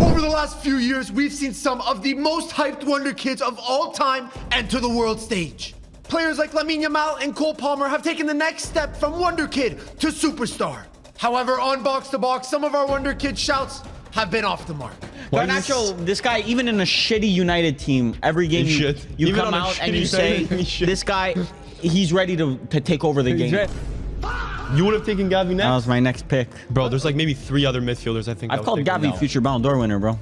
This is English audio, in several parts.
Over the last few years, we've seen some of the most hyped Wonder Kids of all time enter the world stage. Players like Lamine Yamal and Cole Palmer have taken the next step from Wonder Kid to superstar. However, on Box to Box, some of our Wonder Kid shouts have been off the mark. Garnacho, this guy, even in a shitty United team, every game you come out and you say, this guy, he's ready to take over the game. You would have taken Gavi next? That was my next pick. Bro, there's like maybe 3 other midfielders I think. I've called Gavi future Ballon d'Or winner, bro.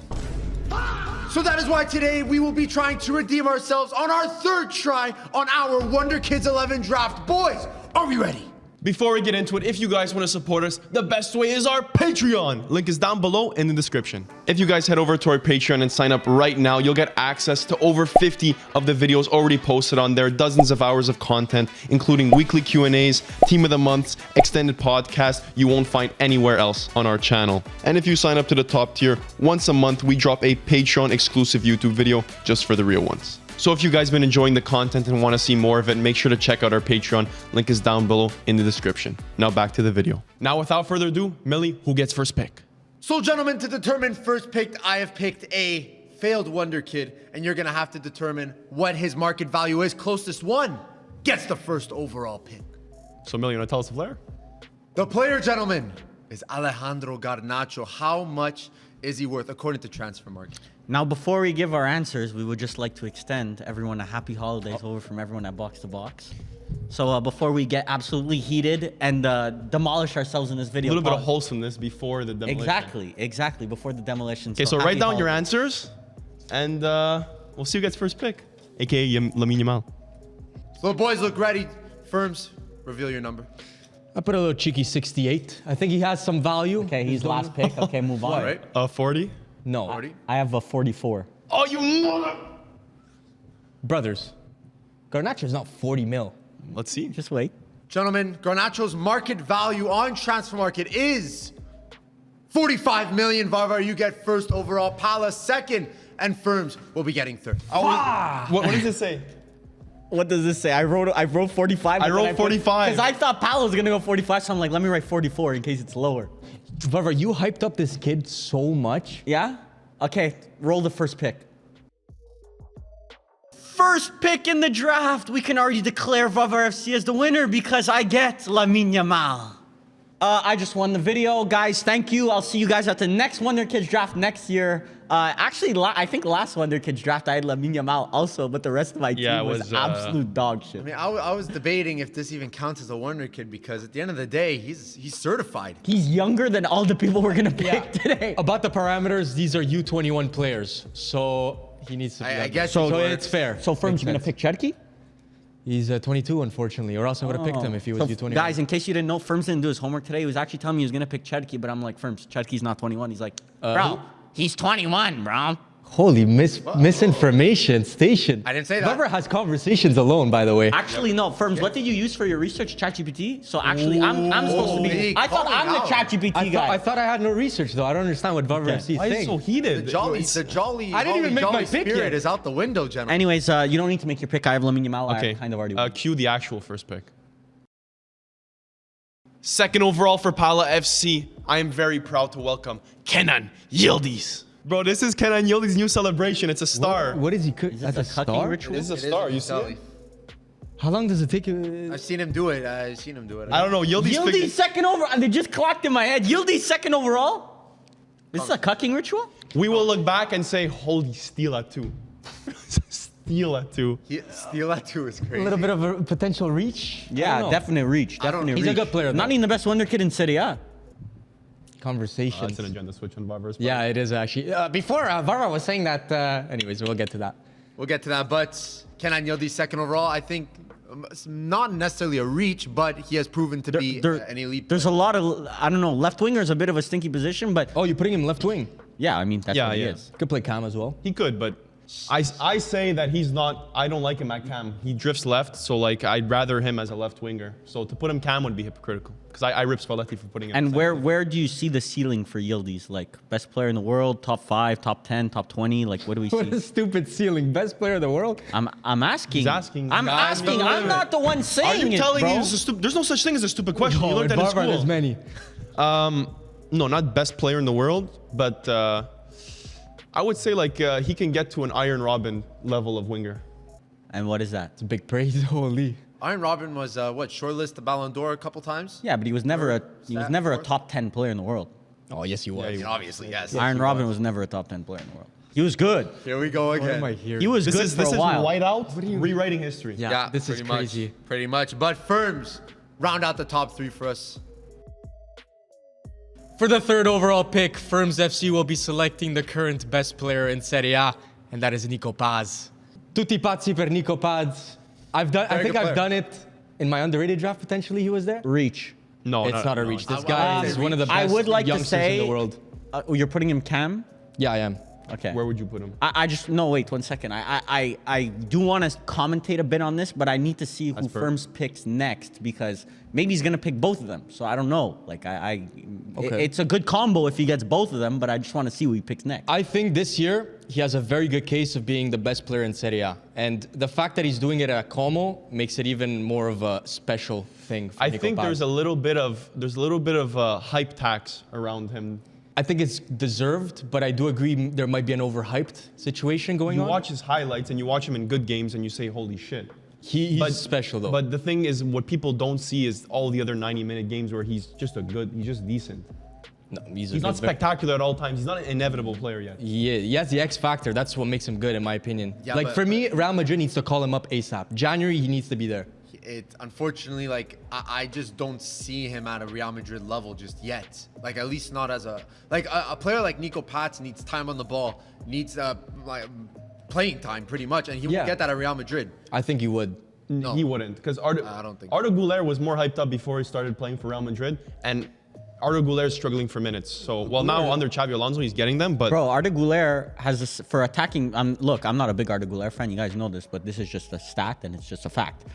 So that is why today we will be trying to redeem ourselves on our 3rd try on our Wonder Kids 11 draft. Boys, are we ready? Before we get into it, if you guys want to support us, the best way is our Patreon. Link is down below in the description. If you guys head over to our Patreon and sign up right now, you'll get access to over 50 of the videos already posted on there, dozens of hours of content, including weekly Q&As, Team of the Months, extended podcasts you won't find anywhere else on our channel. And if you sign up to the top tier, once a month, we drop a Patreon exclusive YouTube video just for the real ones. So if you guys been enjoying the content and want to see more of it, make sure to check out our Patreon. Link is down below in the description. Now back to the video. Now without further ado, Millie, who gets first pick? So gentlemen, to determine first pick, I have picked a failed Wonder Kid, and you're gonna have to determine what his market value is. Closest one gets the first overall pick. So Millie, you want to tell us the player? The player, gentlemen, is Alejandro Garnacho. How much is he worth according to Transfer Market? Now, before we give our answers, we would just like to extend everyone a happy holidays over from everyone at Box to Box. So before we get absolutely heated and demolish ourselves in this video. A little bit of wholesomeness before the demolition. Exactly, before the demolition. Okay, so write down your answers, and we'll see who gets first pick, aka Lamine Yamal. So boys, look ready. Firms, reveal your number. I put a little cheeky 68. I think he has some value. Okay, he's last pick. Okay, move on. All right. 40? No. 40. I have a 44. Oh, you mother... Brothers, Garnacho's not 40 mil. Let's see. Just wait. Gentlemen, Garnacho's market value on Transfer Market is 45 million. Varvar, you get first overall. Pala second, and Firms will be getting third. What does it say? What does this say? I wrote 45. I wrote 45. Because I thought Palo was gonna go 45, so I'm like, let me write 44 in case it's lower. Varvar, you hyped up this kid so much. Yeah? Okay, roll the first pick. First pick in the draft. We can already declare Vavar FC as the winner because I get Lamine Yamal. I just won the video, guys. Thank you. I'll see you guys at the next Wonder Kids draft next year. Actually, I think last Wonder Kids draft I had Lamine Yamal also, but the rest of my team was absolute dog shit. I mean, I was debating if this even counts as a Wonder Kid because at the end of the day, he's certified. He's younger than all the people we're gonna pick today. About the parameters, these are U21 players, so he needs to be I guess so it's fair. So Firms, you're gonna pick Cherki? He's 22, unfortunately, or else I would have picked him if he was U21. Guys, in case you didn't know, Firms didn't do his homework today. He was actually telling me he was gonna pick Cherki, but I'm like, Firms, Cherki's not 21. He's like, bro, he's 21, bro. Holy misinformation station. I didn't say that. Whoever has conversations alone, by the way. Actually, no, Firms, what did you use for your research? ChatGPT? So actually, I'm supposed to be. I thought I'm the ChatGPT guy. I thought I had no research, though. I don't understand what Varvar FC Why is it thinks. so heated? The jolly, I didn't even make my pick spirit yet. is out the window, gentlemen. Anyways, you don't need to make your pick. I have Lamine Yamal. Okay, I kind of already won. cue the actual first pick. Second overall for Pala FC, I am very proud to welcome Kenan Yildiz. Bro, this is Kenan Yildiz's new celebration. It's a star. What is he? Is this a cucking ritual? This is a star. You see it? How long does it take? I've seen him do it. I I don't know. Yildiz second overall. They just clocked in my head. Yildiz second overall? This is a cucking ritual? We will look back and say, holy steal at 2. Steal at 2. Steal at 2 is crazy. A little bit of a potential reach? Yeah, definite reach. Definite He's reach. a good player, though. Not even the best Wonder Kid in Serie A. Conversations. That's an agenda switch on Varvar's part. Yeah, it is actually. Before, Varvar was saying that. Anyways, we'll get to that. We'll get to that, but Kenan Yildiz second overall, I think not necessarily a reach, but he has proven to be an elite There's a lot of, I don't know, left winger is a bit of a stinky position, but Oh, you're putting him left wing. yeah, I mean, that's what he is. Could play Cam as well. He could, but I say that he's not, I don't like him at Cam. He drifts left, so like I'd rather him as a left winger. So to put him Cam would be hypocritical. Because I rip Spalletti for putting him And center. where do you see the ceiling for Yildiz? Like, best player in the world, top 5, top 10, top 20? Like, what do we What a see? stupid ceiling. Best player in the world. I'm asking. He's asking. I'm asking. I'm not the one saying Are you it, telling bro. me there's no such thing as a stupid question? You learned that in school. There's many. No, not best player in the world, but I would say like he can get to an Iron Robin level of winger. And what is that? It's a big praise, holy. Iron Robin was what, shortlisted the Ballon d'Or a couple times? Yeah, but he was never a top 10 player in the world. Oh, yes, he was. he Obviously, yes. Iron Robin was never a top 10 player in the world. He was good. Here we go What again. am I hearing? He was good for a while. whiteout rewriting history. Yeah, this is pretty crazy. Much, pretty much. But Firms, round out the top 3 for us. For the third overall pick, Firms FC will be selecting the current best player in Serie A, and that is Nico Paz. Tutti pazzi per Nico Paz. I think good I've player. done it in my underrated draft. Potentially, he was there. Reach. No, It's not a reach. This I guy would is say one of the I best would like to youngsters say in the world. You're putting him cam? Yeah, I am. Okay. Where would you put him? I just no wait 1 second. I do want to commentate a bit on this, but I need to see who Firms picks next because maybe he's gonna pick both of them. So I don't know. Like Okay. it's a good combo if he gets both of them, but I just want to see who he picks next. I think this year he has a very good case of being the best player in Serie A, and the fact that he's doing it at Como makes it even more of a special thing. For I Nico think Paz. there's a little bit of hype tax around him. I think it's deserved, but I do agree there might be an overhyped situation going You on. watch his highlights and you watch him in good games and you say, holy shit. He's special though. But the thing is, what people don't see is all the other 90-minute games where he's just decent. no, He's not spectacular at all times. He's not an inevitable player yet. Yeah, he has the X factor. That's what makes him good, in my opinion. Yeah, like but- for me, Real Madrid needs to call him up ASAP. January, he needs to be there. It unfortunately, like I just don't see him at a Real Madrid level just yet. Like at least not as a player like Nico Paz needs time on the ball, needs like playing time pretty much, and he Yeah. won't get that at Real Madrid. I think he would. No. He wouldn't, because I don't think so. Arda Güler was more hyped up before he started playing for Real Madrid, and Arda Güler is struggling for minutes. So, well, now under Xavi Alonso, he's getting them, but Bro, Arda Güler has this for attacking. Look, I'm not a big Arda Güler fan. You guys know this, but this is just a stat and it's just a fact.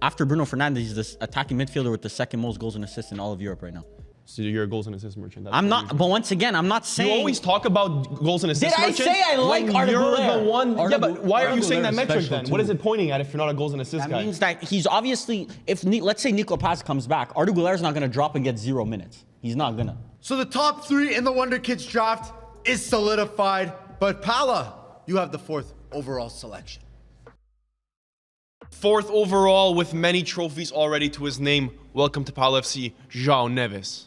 After Bruno Fernandes, he's this attacking midfielder with the second most goals and assists in all of Europe right now. so you're a goals and assists merchant. That's I'm what not, but once again, I'm not You saying. always talk about goals and assists Did I merchant say I like when Arda you're Güler? the one. Arda Yeah, but why are Arda you saying Güler that is metric special then? What too. is it pointing at if you're not a goals and assists That guy? means that he's obviously, let's say Nico Paz comes back, Arda Güler is not going to drop and get 0 minutes. He's not going to. So the top 3 in the Wonder Kids draft is solidified, but Pala, you have the 4th overall selection. 4th overall with many trophies already to his name. Welcome to Pal FC, João Neves.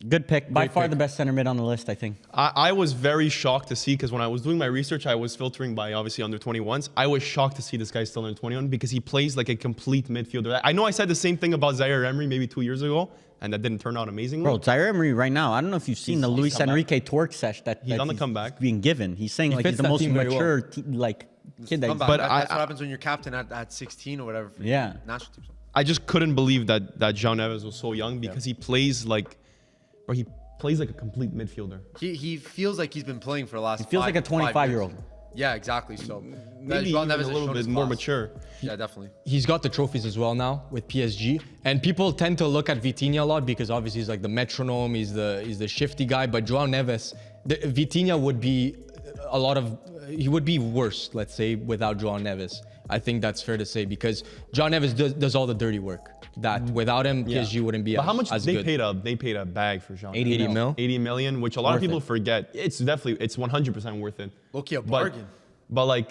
Good pick. By Great far pick. the best center mid on the list, I think. I was very shocked to see, because when I was doing my research, I was filtering by obviously under 21s. I was shocked to see this guy still under 21 because he plays like a complete midfielder. I know I said the same thing about Zaire Emery maybe 2 years ago, and that didn't turn out amazingly. Bro, Zaire Emery right now, I don't know if you've seen the Luis Enrique twerk sesh that He's on the he's comeback. being given. He's saying like fits he's the that most team very well. mature kid that Comeback. But That's I- what happens when you're captain at 16 or whatever. For Yeah. National team. I just couldn't believe that João Neves was so young because he plays like, bro, he plays like a complete midfielder. He feels like he's been playing for the last. He feels like a 25-year-old. Yeah, exactly. So Maybe João even Neves a has little shown bit his more class. mature. Yeah, definitely. He's got the trophies as well now with PSG, and people tend to look at Vitinha a lot because obviously he's like the metronome, he's the shifty guy. But João Neves, Vitinha would be he would be worse, let's say, without João Neves. I think that's fair to say because João Neves does all the dirty work. That without him, PSG wouldn't be But how much as they good. paid a bag for João? 80 mil. 80 million, which a lot of Worth people it. forget. It's 100% worth it. Low-key a bargain. But like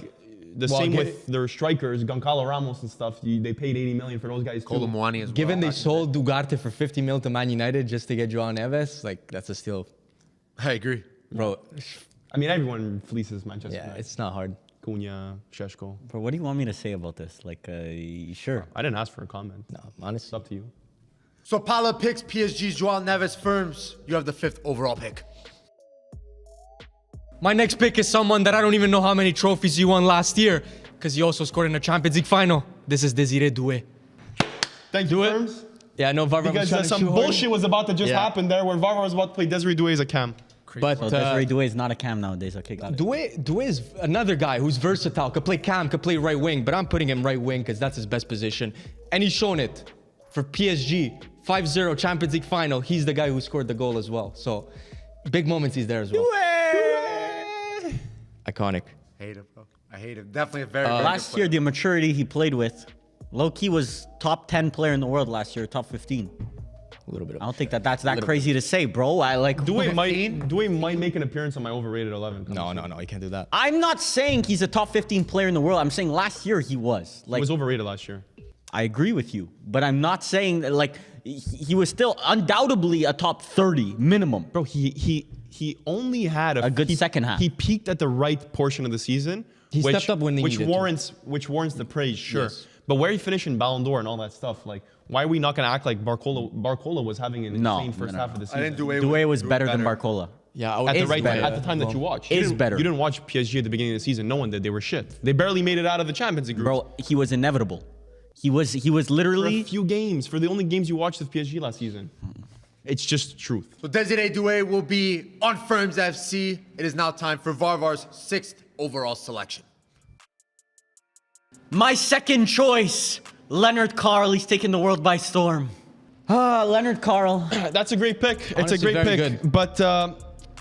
the Well, same get- with their strikers, Goncalo Ramos and stuff. They paid 80 million for those guys too. Colomwani as well. Given they back in sold Ugarte for 50 mil to Man United just to get João Neves, like that's a steal, the day. I agree. bro. I mean, everyone fleeces Manchester Yeah, United. it's not hard. Cunha, Sheshko. Bro, what do you want me to say about this? Like, sure. I didn't ask for a comment. No, It's honestly. up to you. So Pala picks PSG's João Neves. Firms, you have the 5th overall pick. My next pick is someone that I don't even know how many trophies he won last year because he also scored in a Champions League final. This is Desiree Doue. Thank you, Firms. Yeah, I know Varva was Because trying to some shoehorn- bullshit was about to just Yeah. happen there where Varva was about to play Desiree Doué as a cam. But So Desiree Doué is not a cam nowadays. Okay, got it. Doue is another guy who's versatile, could play cam, could play right wing, but I'm putting him right wing because that's his best position. And he's shown it. For PSG, 5-0 Champions League final, he's the guy who scored the goal as well. So big moments he's there as well. Iconic. Hate it, bro. I hate it. Definitely a very, very good Last player. year, the maturity he played with, low-key was top 10 player in the world last year, top 15. little bit. I don't think that's that crazy to say, bro. I like Doue might make an appearance on my overrated 11. No, he can't do that. I'm not saying he's a top 15 player in the world. I'm saying last year he was. He Like, was overrated last year. I agree with you, but I'm not saying that, like, he was still undoubtedly a top 30 minimum. Bro, he only had A good second half. He peaked at the right portion of the season. He stepped up when they needed to. Which warrants the praise, sure. Yes. But where he finished in Ballon d'Or and all that stuff, like, why are we not going to act like Barcola was having an insane first half of the season? I think Doue was better than Barcola. Yeah, At the Is right better. time, at the time that you watched. Is You better. didn't watch PSG at the beginning of the season. No one did. They were shit. They barely made it out of the Champions League group. Bro, he was inevitable. He was For literally. a few games, for the only games you watched of PSG last season. It's just truth. So Desiree Doue will be on Firms FC. It is now time for Varvar's 6th overall selection. My second choice, Leonard Carl. He's taking the world by storm. Leonard Carl. That's a great pick. It's Honestly, a great very pick. good. But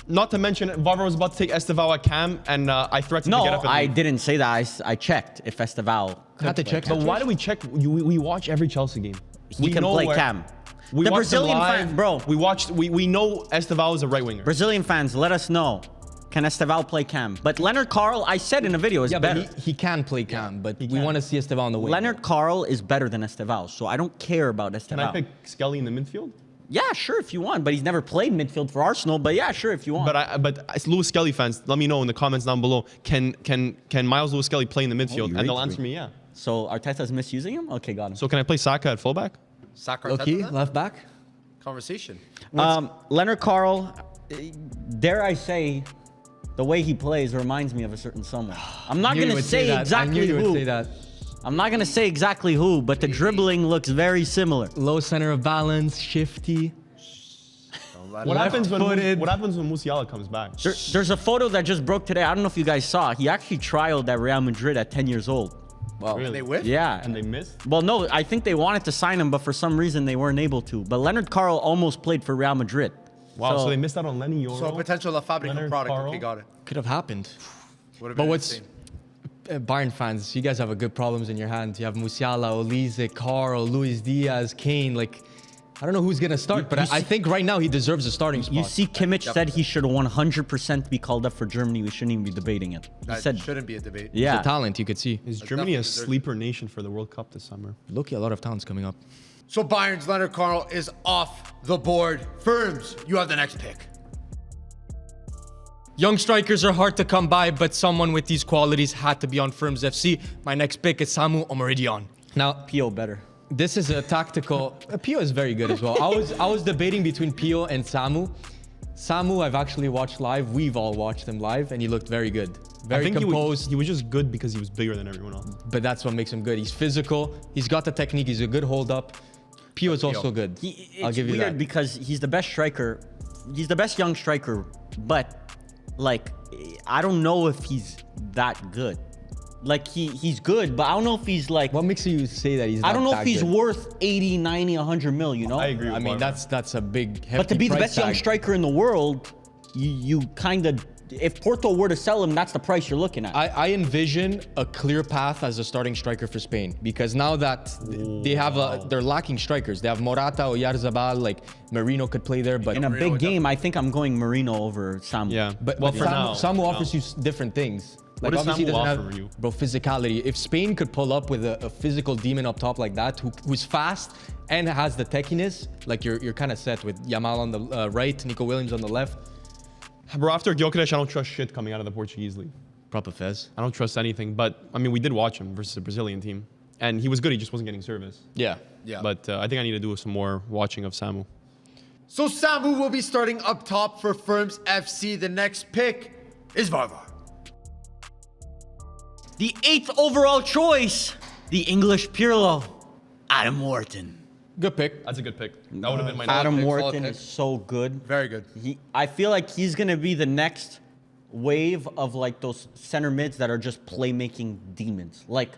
not to mention, Varvar was about to take Estevao at Cam, and I threatened No, to get up. I didn't say that. I checked if Estevao could Had to play check Cam. But why do we check? We watch every Chelsea game. He can play Cam. We The watch them Brazilian live. fan, bro. We know Estevao is a right winger. Brazilian fans, let us know. Can Estevao play Cam? But Leonard Carl, I said in a video, is Yeah, better. but he can play Cam, but we can. want to see Estevao on the wing. Leonard Carl is better than Estevao, so I don't care about Estevao. Can I pick Skelly in the midfield? Yeah, sure, if you want. But he's never played midfield for Arsenal. But yeah, sure, if you want. But as Lewis Skelly fans, let me know in the comments down below. Can Miles Lewis Skelly play in the midfield? you And they'll rage answer me, yeah. So Arteta's misusing him? Okay, got him. So can I play Saka at fullback? Saka Low-key, Arteta then? left back. Conversation. Leonard Carl, dare I say, the way he plays reminds me of a certain someone. I'm not Knew you going to would say say that. I exactly knew you would who. say that. I'm not going to say exactly who, but the dribbling looks very similar. Low center of balance, shifty. What happens when Left-footed. Musiala comes back? There's a photo that just broke today. I don't know if you guys saw. He actually trialed at Real Madrid at 10 years old. Wow. Really? They whiff? Yeah. And they missed? Well, no, I think they wanted to sign him, but for some reason they weren't able to. But Leonard Carl almost played for Real Madrid. Wow, so they missed out on Lenny Yoro. So a potential La Fabrica Leonard product. Carl. Okay, got it. Could have happened. Would have But been what's insane. Bayern fans, you guys have a good problems in your hands. You have Musiala, Olise, Carl, Luis Diaz, Kane. Like, I don't know who's gonna start, but I think right now he deserves a starting spot. You see, Kimmich said he should 100% be called up for Germany. We shouldn't even be debating it. He That said, shouldn't be a debate. yeah. the talent you could see. Is That's Germany a definitely deserved. sleeper nation for the World Cup this summer? Look, a lot of talents coming up. So Bayern's Leonard Carl is off the board. Firms, you have the next pick. Young strikers are hard to come by, but someone with these qualities had to be on Firms FC. My next pick is Samu Omeridion. Now, Pio better. this is a tactical. Pio is very good as well. I was debating between Pio and Samu. Samu, I've actually watched live. We've all watched him live, and he looked very good. Very I think composed. he was just good because he was bigger than everyone else. But that's what makes him good. He's physical. He's got the technique. He's a good hold up. Pio is also good. I'll It's give you weird that. because he's the best striker. He's the best young striker, but like I don't know if he's that good. Like he's good, but I don't know if he's like What makes you say that he's not I don't know if that he's good? worth 80, 90, 100 mil, you know? I agree with I mean, Barber. that's a big, hefty But to be the price best young tag. striker in the world, you kind of if Porto were to sell him, that's the price you're looking at. I envision a clear path as a starting striker for Spain because now that they have they're lacking strikers. They have Morata, Oyarzabal, like Marino could play there, but in a Marino big game, I think I'm going Marino over Samu. Yeah. but well, for now. Samu for offers now. you different things. What does obviously Samu doesn't offer have, you? Bro, physicality. If Spain could pull up with a physical demon up top like that, who's fast and has the techiness, like you're kind of set with Yamal on the right, Nico Williams on the left. Bro, after Gyökeres, I don't trust shit coming out of the Portuguese league. Proper Fez. I don't trust anything. But, I mean, we did watch him versus a Brazilian team. And he was good, he just wasn't getting service. Yeah. Yeah. But I think I need to do some more watching of Samu. So Samu will be starting up top for Firms FC. The next pick is Varvar. The 8th overall choice, the English Pirlo, Adam Wharton. Good pick. That's a good pick. That would have been my Adam pick, solid Wharton pick. is so good. Very good. I feel like he's gonna be the next wave of like those center mids that are just playmaking demons. Like,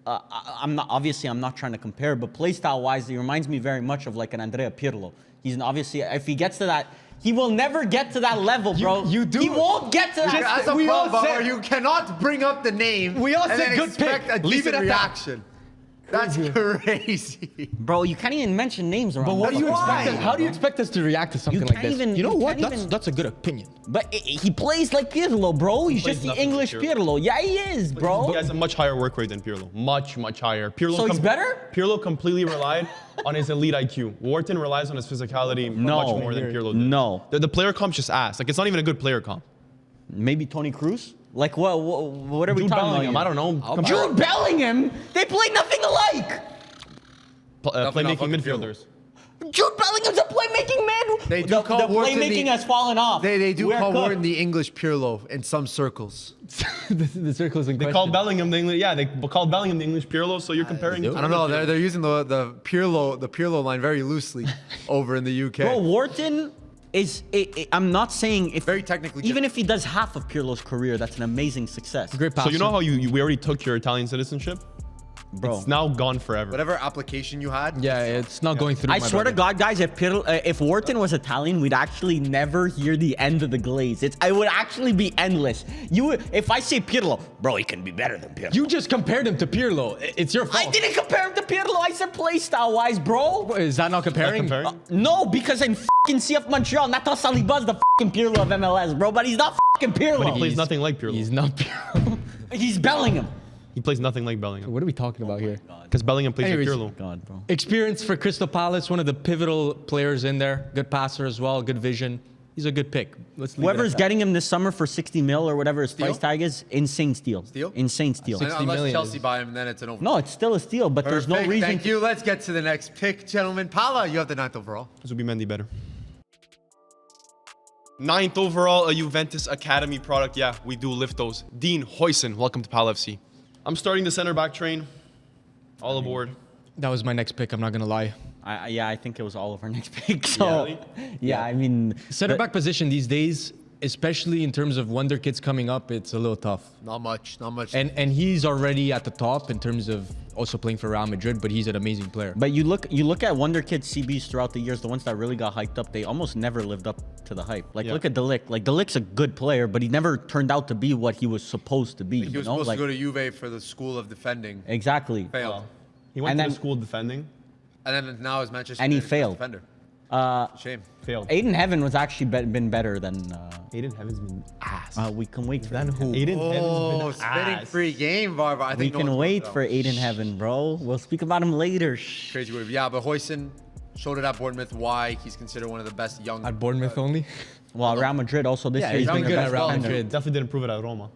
I'm not trying to compare, but playstyle wise, he reminds me very much of like an Andrea Pirlo. Obviously, if he gets to that, he will never get to that level, bro. you do- He won't get to that. That's a we all problem, said- Varvar. You cannot bring up the name We all and said then good expect pick. a Leave it decent at that. reaction. That's crazy. Bro, you can't even mention names around. But what do you Why? expect? How do you expect us to react to something like can't this? even- You know you what? can't even- That's a good opinion. But he plays like Pirlo, bro. He's plays just the nothing English like Pirlo. Pirlo. Yeah, he is, bro. He has a much higher work rate than Pirlo. Much higher. Pirlo So he's better? Pirlo completely relied on his elite IQ. Wharton relies on his physicality No. much more than Pirlo did. No. The player comp's just ass. Like, it's not even a good player comp. Maybe Tony Cruz? Like, what are we Jude talking Bellingham, about? I don't know. Jude Bellingham? They play nothing alike. Playmaking fucking midfielders. Jude Bellingham's a playmaking man. They do the call Wharton playmaking the- has fallen off. They do We're call cooked. Wharton the English Pirlo in some circles. the circle is in They question. call Bellingham the English. Yeah, they call Bellingham the English Pirlo. So you're comparing. do. I don't know. They're using the Pirlo line very loosely over in the UK. Bro, Wharton is. I'm not saying if Very technically even gifted. if he does half of Pirlo's career, that's an amazing success. Great So passer. you know how we already took your Italian citizenship? Bro. It's now gone forever. Whatever application you had. Yeah, it's not going through. I my swear to brother. God, guys, if Wharton was Italian, we'd actually never hear the end of the glaze. It would actually be endless. If I say Pirlo, bro, he can be better than Pirlo. You just compared him to Pirlo. It's your fault. I didn't compare him to Pirlo. I said play style wise, bro. Is that not comparing? No, because in fucking CF Montreal, Nathan Saliba's the fucking Pirlo of MLS, bro. But he's not fucking Pirlo. But he plays nothing like Pirlo. He's not Pirlo. He's Bellingham. He plays nothing like Bellingham. What are we talking about here? Because Bellingham plays Anyways, like Pirlo. God, bro. Experience for Crystal Palace, one of the pivotal players in there. Good passer as well, good vision. He's a good pick. Let's leave it Whoever's at that. getting him this summer for 60 mil or whatever his price Steal? tag is, insane steal. Steal? Insane steal. 60 Unless million Chelsea is- buy him, then it's an over. No, it's still a steal, but there's no Perfect. reason. Thank you. Let's get to the next pick, gentlemen. Pala, you have the 9th overall. This would be Mendy better. 9th overall, a Juventus Academy product. Yeah, we do lift those. Dean Huijsen, welcome to PAL FC. I'm starting the center back train. All aboard. That was my next pick, I'm not going to lie. Yeah, I think it was all of our next pick. So, yeah, I mean, Center back position these days, especially in terms of WONDERKIDS coming up, it's a little tough. Not much. And he's already at the top in terms of also playing for Real Madrid, but he's an amazing player. But you look at WONDERKID CBs throughout the years, the ones that really got hyped up, they almost never lived up to the hype. Like, Yeah. look at De Ligt. Like, De Ligt's a good player, but he never turned out to be what he was supposed to be. He was supposed to go to Juve for the school of defending. Exactly. Failed. He went And to then- the school defending. And then now is Manchester And he United's failed. defender. Shame. Failed. Aiden Heaven was actually been better than. Aiden Heaven's been ass. We can wait for Then him. who? Aiden Oh, Heaven's been spitting ass. free game, Barber. I We think no can one's wait worked for out. Aiden Heaven, bro. We'll speak about him later. Shh. Crazy word. Yeah, but Huijsen showed it at Bournemouth why he's considered one of the best young. At Bournemouth only? Well, Real Madrid also this year. he's He's been been good the at best Real defender. Madrid. Definitely didn't prove it at Roma.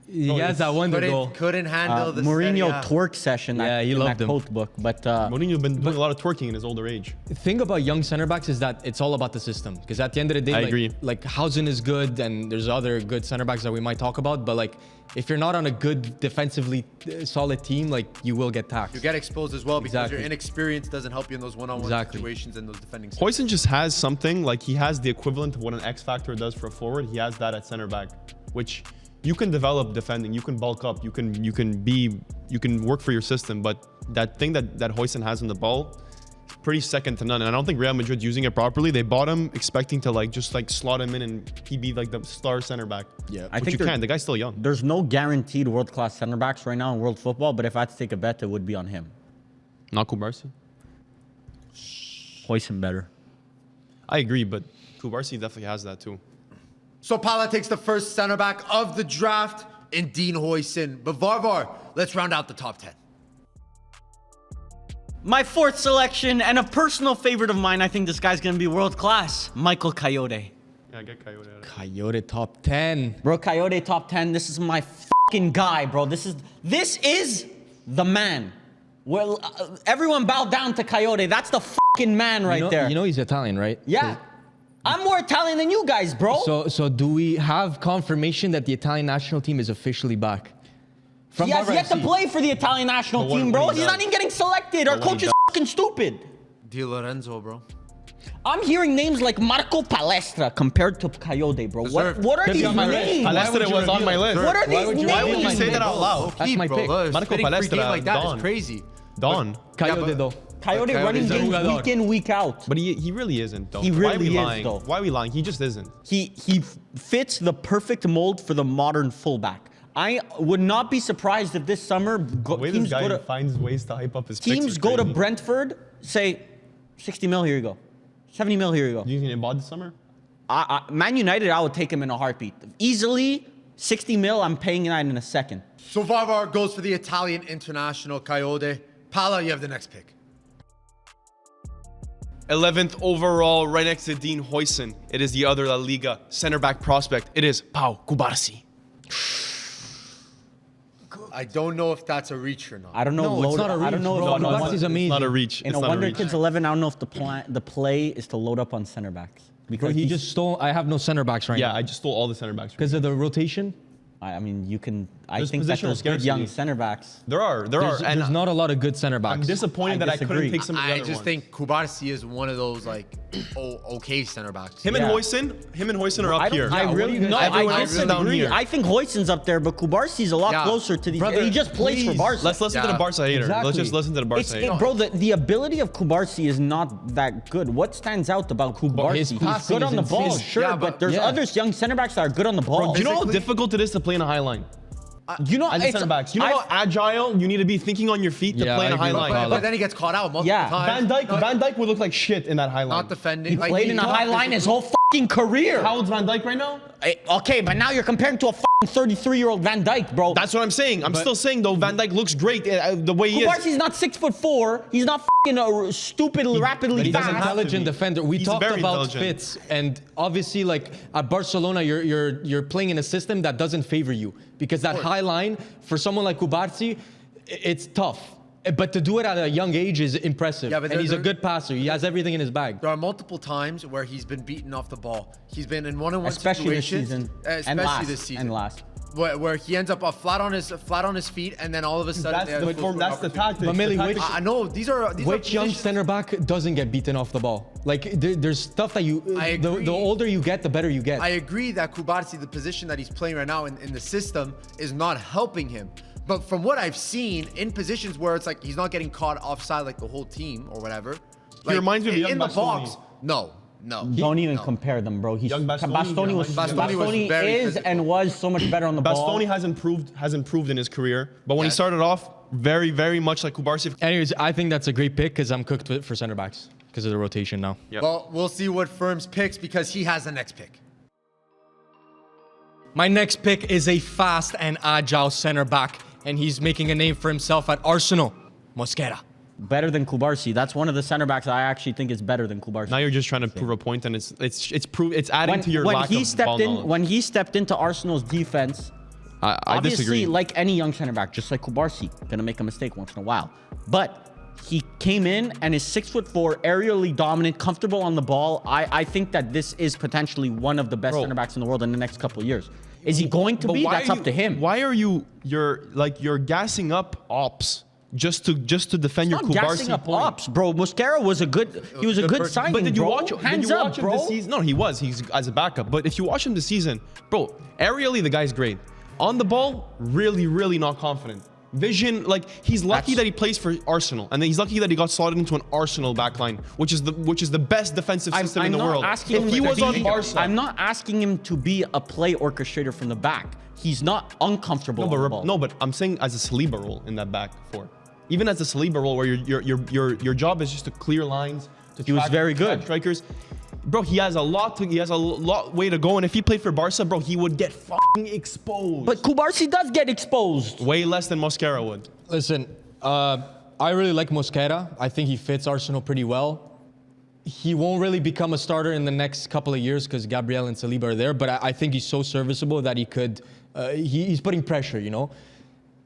He has that wonder goal. Couldn't handle the Mourinho Serie A. twerk session. Yeah, he in loved that him. quote book, but Mourinho's been doing a lot of twerking in his older age. The thing about young center backs is that it's all about the system. Because at the end of the day, I like, agree. like Housen is good, and there's other good center backs that we might talk about. But like, if you're not on a good defensively solid team, like you will get taxed. You get exposed as well because Exactly. your inexperience doesn't help you in those one-on-one Exactly. situations and those defending. Huijsen just has something, like he has the equivalent of what an X factor does for a forward. He has that at center back, which you can develop defending, you can bulk up, you can work for your system, but that thing that Huijsen has in the ball, pretty second to none. And I don't think Real Madrid's using it properly. They bought him expecting to just slot him in and he be like the star center back. Yeah. I Which think you there- can. The guy's still young. there's no guaranteed world-class center backs right now in world football. But if I had to take a bet, it would be on him. Not Kubarsi. Huijsen better. I agree, but Kubarsi definitely has that too. So Pala takes the first center back of the draft in Dean Huijsen. But Varvar, let's round out the top 10. My fourth selection and a personal favorite of mine. I think this guy's gonna be world-class. Michael Coyote. Yeah, get Coyote out of it. Coyote top 10. Bro, Coyote top 10. This is my fucking guy, bro. This is the man. Well, everyone bow down to Coyote. That's the fucking man right there. You know he's Italian, right? Yeah. I'm more Italian than you guys, bro. So do we have confirmation that the Italian national team is officially back? From He has Barber yet to FC. play for the Italian national But what- team, what bro. he He's does. not even getting selected. Our But what coach he is fucking stupid. Di Lorenzo, bro. I'm hearing names like Marco Palestra compared to Coyote, bro. Deserved. What are Could be these on my list. names? Palestra would you was on reveal my it? list. What are these would you names? Why would you say that out loud? That's my pick. Bro, Marco spitting free Palestra, game like that is Don. crazy. Don. Coyote but- though. Coyote Coyote's running a games jugador. week in, week out. But he really isn't, though. He Why are we really is, lying? though. Why are we lying? He just isn't. He fits the perfect mold for the modern fullback. I would not be surprised if this summer The way this teams guy go to finds ways to hype up his picks teams is go to crazy. Brentford, say 60 mil, here you go. 70 mil, here you go. Do you think he bought this summer? Man United, I would take him in a heartbeat. Easily 60 mil, I'm paying that in a second. So Vavar goes for the Italian international Coyote. Pala, you have the next pick. 11th overall, right next to Dean Huijsen. It is the other La Liga center back prospect. It is Pau Cubarsí. I don't know if that's a reach or not. I don't know. No, it's not a reach. I don't know. bro. if Cubarsi's It's amazing. not a reach. in It's a not Wonder reach. Kids 11, I don't know if the play is to load up on center backs Bro, because he he's- just stole. I have no center backs right Yeah, now. I just stole all the center backs. Because of the rotation. I mean, you can. I There's think that positional there's good young scarcity. center backs. There are, and There's not a lot of good center I'm backs. disappointed I that I couldn't disagree. take some of the I other just ones. think Kubarsi is one of those like okay center backs. Him and Huijsen are up here. I really no. Everyone I else is down disagree. here. I think Huijsen's up there, but Kubarsi's a lot Yeah. closer to these. Brother, he just plays for please. Barca. Let's listen to the Yeah. Barca hater. Let's Exactly. just listen to the Barca It's, hater. bro, the ability of Kubarsi is not that good. What stands out about Kubarsi? his He's passing good on is the ball, insane. sure, Yeah, but there's yeah. other young center backs that are good on the ball. Do you know how Physically- difficult it is to play in a high line? You know, As a it's- center backs, you know I've- how agile you need to be thinking on your feet to Yeah, play in I a high agree with line. Pala. But then he gets caught out multiple Yeah. times. Van Dijk would look like shit in that high line. Not defending. He played in a high line his whole fucking career. How old's Van Dijk right now? Okay, but now you're comparing to a fucking 33-year-old Van Dijk, bro. That's what I'm saying. I'm still saying though, Van Dijk looks great the way he is. Kubarsi's not 6'4". He's not fucking stupid, rapidly but he He's an doesn't fast. have to intelligent be. defender. We He's talked very about intelligent. fits, and obviously, like at Barcelona, you're playing in a system that doesn't favor you because that high line for someone like Cubarsí, it's tough. But to do it at a young age is impressive. Yeah, but and he's a there- good passer. He has everything in his bag. There are multiple times where he's been beaten off the ball. He's been in one-on-one Especially this situations, season. especially and last, this season. And last. Where he ends up flat on his feet, and then all of a sudden That's they have the a full that's the opportunity. tactic. But Millie, The which- tactic- I know these are Which young positions- center back doesn't get beaten off the ball? Like there's stuff that you. I The agree. older you get, the better you get. I agree that Kubarsi, the position that he's playing right now in the system, is not helping him. But from what I've seen in positions where it's like he's not getting caught offside like the whole team or whatever. Like, reminds me of young in the Bastoni. box. No. Don't even compare them, bro. Young Bastoni, Bastoni was yeah, Bastoni was very is physical. and was so much better on the ball. Bastoni has improved in his career, but when he Yes. started off, very, very much like Kubarsi. Anyways, I think that's a great pick because I'm cooked for center backs because of the rotation now. Yep. Well, we'll see what Firms picks because he has the next pick. My next pick is a fast and agile center back, and he's making a name for himself at Arsenal, Mosquera. Better than Kubarsi. That's one of the center backs I actually think is better than Kubarsi. Now you're just trying to prove a point, and it's adding to your lack of ball knowledge. When he stepped into Arsenal's defense, I obviously, disagree. like any young center back, just like Kubarsi, gonna make a mistake once in a while. But he came in and is 6'4", aerially dominant, comfortable on the ball. I think that this is potentially one of the best Bro. center backs in the world in the next couple of years. Is he going to But be? why That's are up you- to him. Why are you're gassing up ops just to defend your Not gassing Kubarsi up point? ops, bro. Mosquera was a good person. signing, But did you bro. watch? Hands did you up, watch him bro. this season? No, he's as a backup. But if you watch him this season, bro, aerially the guy's great. On the ball, really, really not confident. Vision, like he's lucky that he plays for Arsenal, and then he's lucky that he got slotted into an Arsenal backline, which is the best defensive system in the not world. asking If him he to was be- on Barca, I'm not asking him to be a play orchestrator from the back. He's not uncomfortable on the ball. No, but I'm saying as a Saliba role in that back four. Even as a Saliba role where your job is just to clear lines. He was very track good. strikers. Bro, he has a lot way to go, and if he played for Barca, bro, he would get fucking exposed. But Kubarsi does get exposed. way less than Mosquera would. Listen, I really like Mosquera. I think he fits Arsenal pretty well. He won't really become a starter in the next couple of years because Gabriel and Saliba are there, but I think he's so serviceable that he could. He's putting pressure, you know.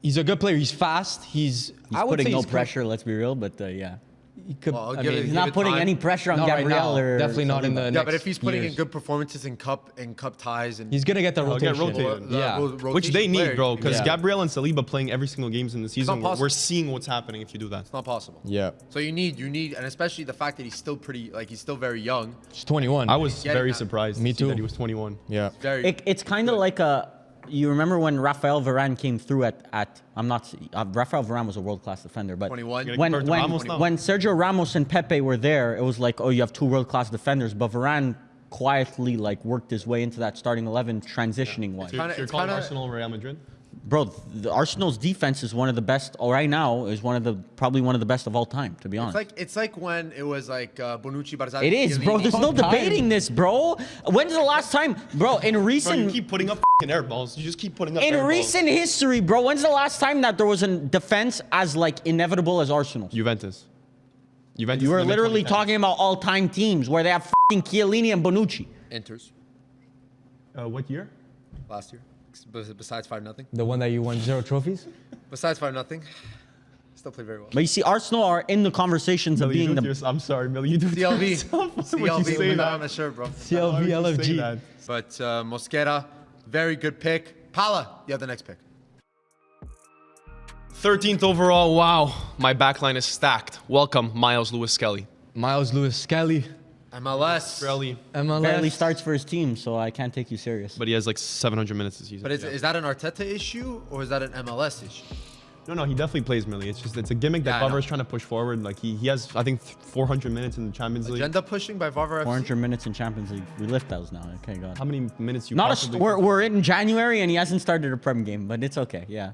He's a good player. He's fast. He's I would putting say no he's pressure, let's be real, but yeah. He could, Well, I give mean, it- He's not putting time. any pressure on not right Gabriel now. or Definitely not in the Yeah, next but if he's putting years. in good performances in cup ties and He's gonna get the He'll get rotation. rotated. Yeah. Which they need, bro, because Yeah. Gabriel and Saliba playing every single games in the season, possible. we're seeing what's happening if you do that. it's not possible. Yeah. So you need, and especially the fact that he's still he's still very young. He's 21. I was Yeah, very yeah. surprised Me to see too. that he was 21. Yeah. Very. It's kind of like you remember when Rafael Varane came through Rafael Varane was a world-class defender, but 21. You're gonna compare to Ramos now? when Sergio Ramos and Pepe were there, it was like, oh, you have two world-class defenders, but Varane quietly like worked his way into that starting 11 transitioning one. So you're It's calling kinda- Arsenal Real Madrid? Bro, the Arsenal's defense is one of the best right now. Is probably one of the best of all time, to be honest. It's like when it was like Bonucci, Barzagli. It is, bro. There's no debating this, bro. When's the last time, bro? In Bro, recent, you keep putting up f***ing air balls. You just keep putting up in air recent history, bro. When's the last time that there was a defense as like inevitable as Arsenal? Juventus. You were literally talking about all-time teams where they have f***ing Chiellini and Bonucci. Inter's What year? last year. Besides 5-0. The one that you won 0 trophies? Besides 5-0. Still play very well. But you see, Arsenal are in the conversations of being the. I'm sorry, Millie. You do it to CLV. yourself. Why would you CLV say with that? on the shirt, bro. CLV Why would you say LFG. that? But Mosquera, very good pick. Pala, you have the next pick. 13th overall. Wow, my backline is stacked. Welcome, Miles Lewis Skelly. Miles Lewis Skelly. MLS. Really, MLS. Barely starts for his team, so I can't take you serious. but he has like 700 minutes this season. But is that an Arteta issue or is that an MLS issue? No, he definitely plays Millie. It's a gimmick that Yeah, I know. Butler is trying to push forward. Like he has, I think, 400 minutes in the Champions League. Agenda pushing by Varvar FC. 400 minutes in Champions League. We lift those now. Okay, God. How many minutes you? Not possibly- we're in January and he hasn't started a Prem game, but it's okay. Yeah.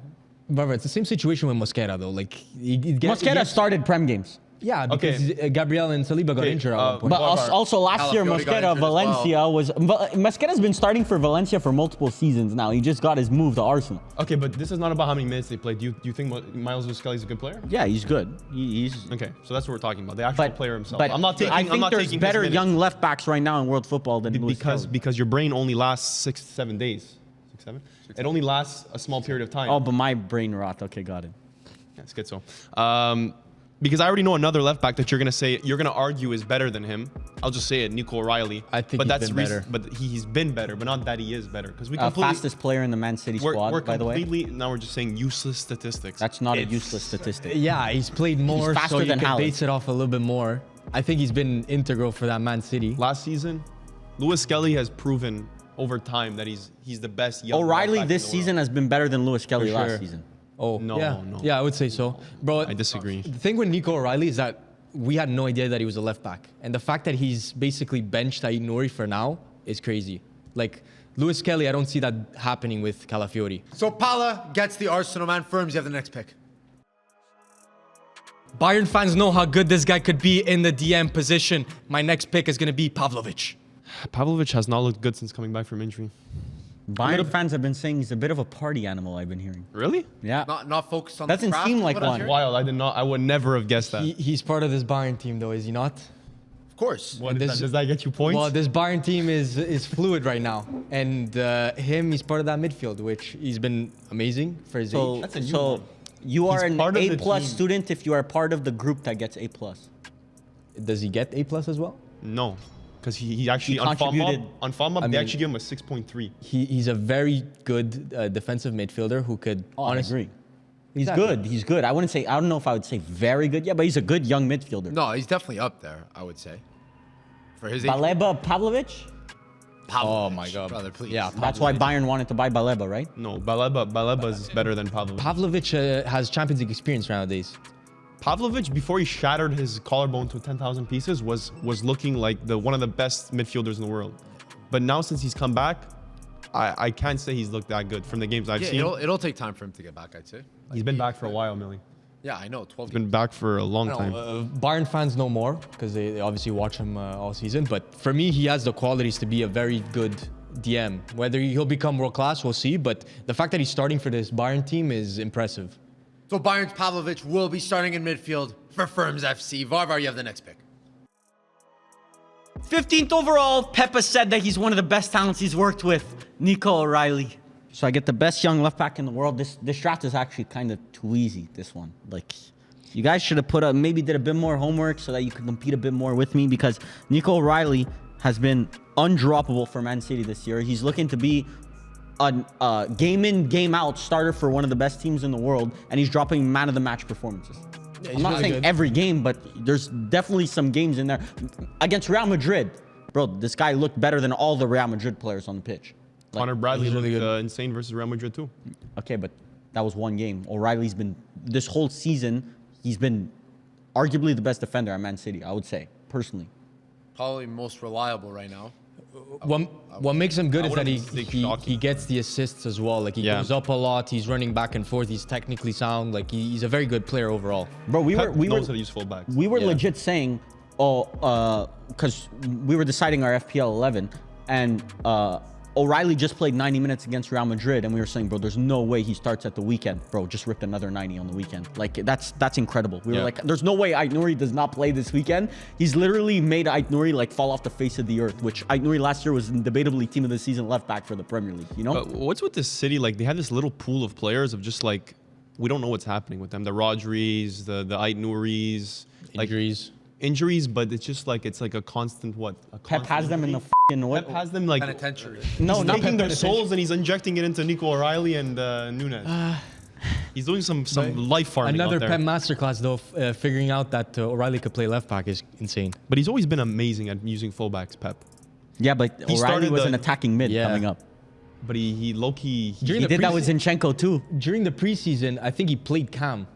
But it's the same situation with Mosquera though. Like Mosquera started Prem games. Yeah, because Gabriel and Saliba got Okay, injured at one point. But also last year, Calafiori got Mosquera, injured as Valencia was. Mosquera's been starting for Valencia for multiple seasons now. He just got his move to Arsenal. Okay, but this is not about how many minutes they play. Do you think Miles Lewis Skelly is a good player? Yeah, he's good. He's. Okay, so that's what we're talking about. The actual But player himself. But I'm not taking. I I'm think not there's taking his better minutes. young left backs right now in world football than Lewis Kelly. because your brain only lasts 6-7 days. 6-7. It only lasts a small period of time. Oh, but my brain rot. Okay, got it. Yeah, it's good. So, because I already know another left back that you're gonna argue is better than him. I'll just say it, Nico O'Reilly. I think but he's that's been better. But he's been better, but not that he is better. Because we completely Fastest player in the Man City squad, we're by the way. completely now we're just saying useless statistics. That's not a useless statistic. Yeah, he's played more, faster so you than can Haaland. base it off a little bit more. I think he's been integral for that Man City. Last season, Lewis Skelly has proven over time that he's the best young. O'Reilly left back this in the world. season has been better than Lewis Kelly For last sure. season. Oh, No, yeah. no. Yeah, I would say so. Bro, I disagree. The thing with Nico O'Reilly is that we had no idea that he was a left back. And the fact that he's basically benched Aït-Nouri for now is crazy. Like, Lewis Kelly, I don't see that happening with Calafiori. So Pala gets the Arsenal man. Firms, you have the next pick. Bayern fans know how good this guy could be in the DM position. My next pick is going to be Pavlovic. Pavlovic has not looked good since coming back from injury. Bayern fans have been saying he's a bit of a party animal, I've been hearing. Really? Yeah. Not focused on Doesn't the craft, seem is like what I'm one. hearing. Wild. I would never have guessed that. He's part of this Bayern team, though, is he not? Of course. What is this- that? Does that get you points? Well, this Bayern team is fluid right now. And he's part of that midfield, which he's been amazing for his So, age. That's a new so one. you are He's an part of the A+ team. student if you are part of the group that gets A+. Does he get A+ as well? No, because he actually He on contributed- FOMOB, they mean- actually give him a 6.3. He's a very good defensive midfielder who could I honestly. agree. He's Exactly. good. He's good. I don't know if I would say very good. Yeah, but he's a good young midfielder. No, he's definitely up there, I would say. For his age. Baleba Pavlovic? Oh my God. Brother, please. Yeah, That's why Bayern wanted to buy Baleba, right? No, Baleba is better than Pavlovic. Pavlovic has Champions League experience nowadays. Pavlovic, before he shattered his collarbone to 10,000 pieces, was looking like one of the best midfielders in the world. But now since he's come back, I can't say he's looked that good from the games I've Yeah, seen. it'll take time for him to get back, I'd say. He's been back for a while, Millie. Yeah, I know. 12 He's been back for a long time. Bayern fans know more because they obviously watch him all season. But for me, he has the qualities to be a very good DM. Whether he'll become world class, we'll see. But the fact that he's starting for this Bayern team is impressive. So Bayern's Pavlovic will be starting in midfield for Firms FC. Varvar, you have the next pick. 15th overall, Peppa said that he's one of the best talents he's worked with, Nico O'Reilly. So I get the best young left back in the world. This draft is actually kind of too easy, this one. Like, you guys should have maybe did a bit more homework so that you could compete a bit more with me, because Nico O'Reilly has been undroppable for Man City this year. He's looking to be a game in, game out starter for one of the best teams in the world, and he's dropping man of the match performances. I'm not really saying good. every game, but there's definitely some games in there. Against Real Madrid, bro, this guy looked better than all the Real Madrid players on the pitch. Connor Bradley he's really looked good. insane versus Real Madrid too. Okay, but that was one game. O'Reilly's been, this whole season, he's been arguably the best defender at Man City, I would say, personally. Probably most reliable right now. what makes him good is that wouldn't he shocking. gets the assists as well. Like he Yeah. goes up a lot. He's running back and forth. He's technically sound. Like he's a very good player overall. Bro, we Pep were knows how to use fullbacks. we were Yeah. legit saying, because we were deciding our FPL 11, and O'Reilly just played 90 minutes against Real Madrid, and we were saying, bro, there's no way he starts at the weekend. Bro, just ripped another 90 on the weekend. Like, that's incredible. We were Yeah. like, there's no way Aït-Nouri does not play this weekend. He's literally made Aït-Nouri like fall off the face of the earth, which Aït-Nouri last year was debatably team of the season left back for the Premier League, you know? But what's with this city? Like, they have this little pool of players of just like, we don't know what's happening with them. The Rodris, the Aït-Nouris. Like, injuries, but it's just like, it's like a constant what? A Pep has them in the Pep has them like Penitentiary. No, he's not taking their penitentiary. souls and he's injecting it into Nico O'Reilly and Nunes. He's doing some life farming Another out there. Pep masterclass though, figuring out that O'Reilly could play left back is insane. But he's always been amazing at using fullbacks, Pep. Yeah, but He O'Reilly started was the- an attacking mid Yeah. coming up. But he low-key... During He the did that with preseason- Zinchenko too. During the preseason, I think he played Cam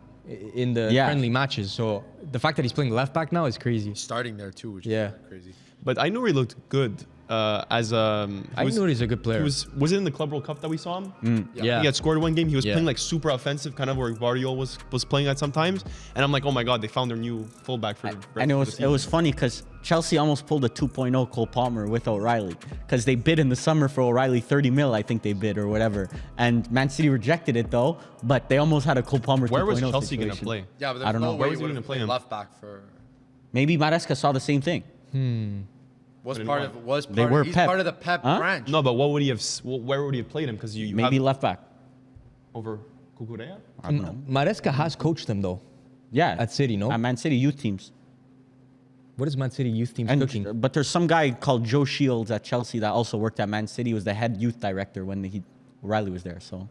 in the Yeah. friendly matches. So the fact that he's playing left back now is crazy. Starting there too, which Yeah. is crazy. But I know he looked good as I know he's a good player. Was it in the Club World Cup that we saw him? Yeah. He had scored one game. He was Yeah. playing like super offensive, kind of where Guardiola was playing at sometimes. And I'm like, oh my god, they found their new fullback for. And it was funny because Chelsea almost pulled a 2.0 Cole Palmer with O'Reilly because they bid in the summer for O'Reilly 30 mil, I think they bid or whatever. And Man City rejected it though, but they almost had a Cole Palmer 2.0 Where was Chelsea gonna situation. play? Yeah, but I don't know. way Where he was he would've gonna play played him? left back for. Maybe Maresca saw the same thing. They were He's Pep. part of the Pep Huh? branch. No, but what would he have? Where would he have played him? Because you Maybe have left back. over Cucurella. I don't know. Maresca has coached them though. Yeah. At City, no? At Man City youth teams. What is Man City youth teams And, cooking? but there's some guy called Joe Shields at Chelsea that also worked at Man City. He was the head youth director when O'Reilly was there. So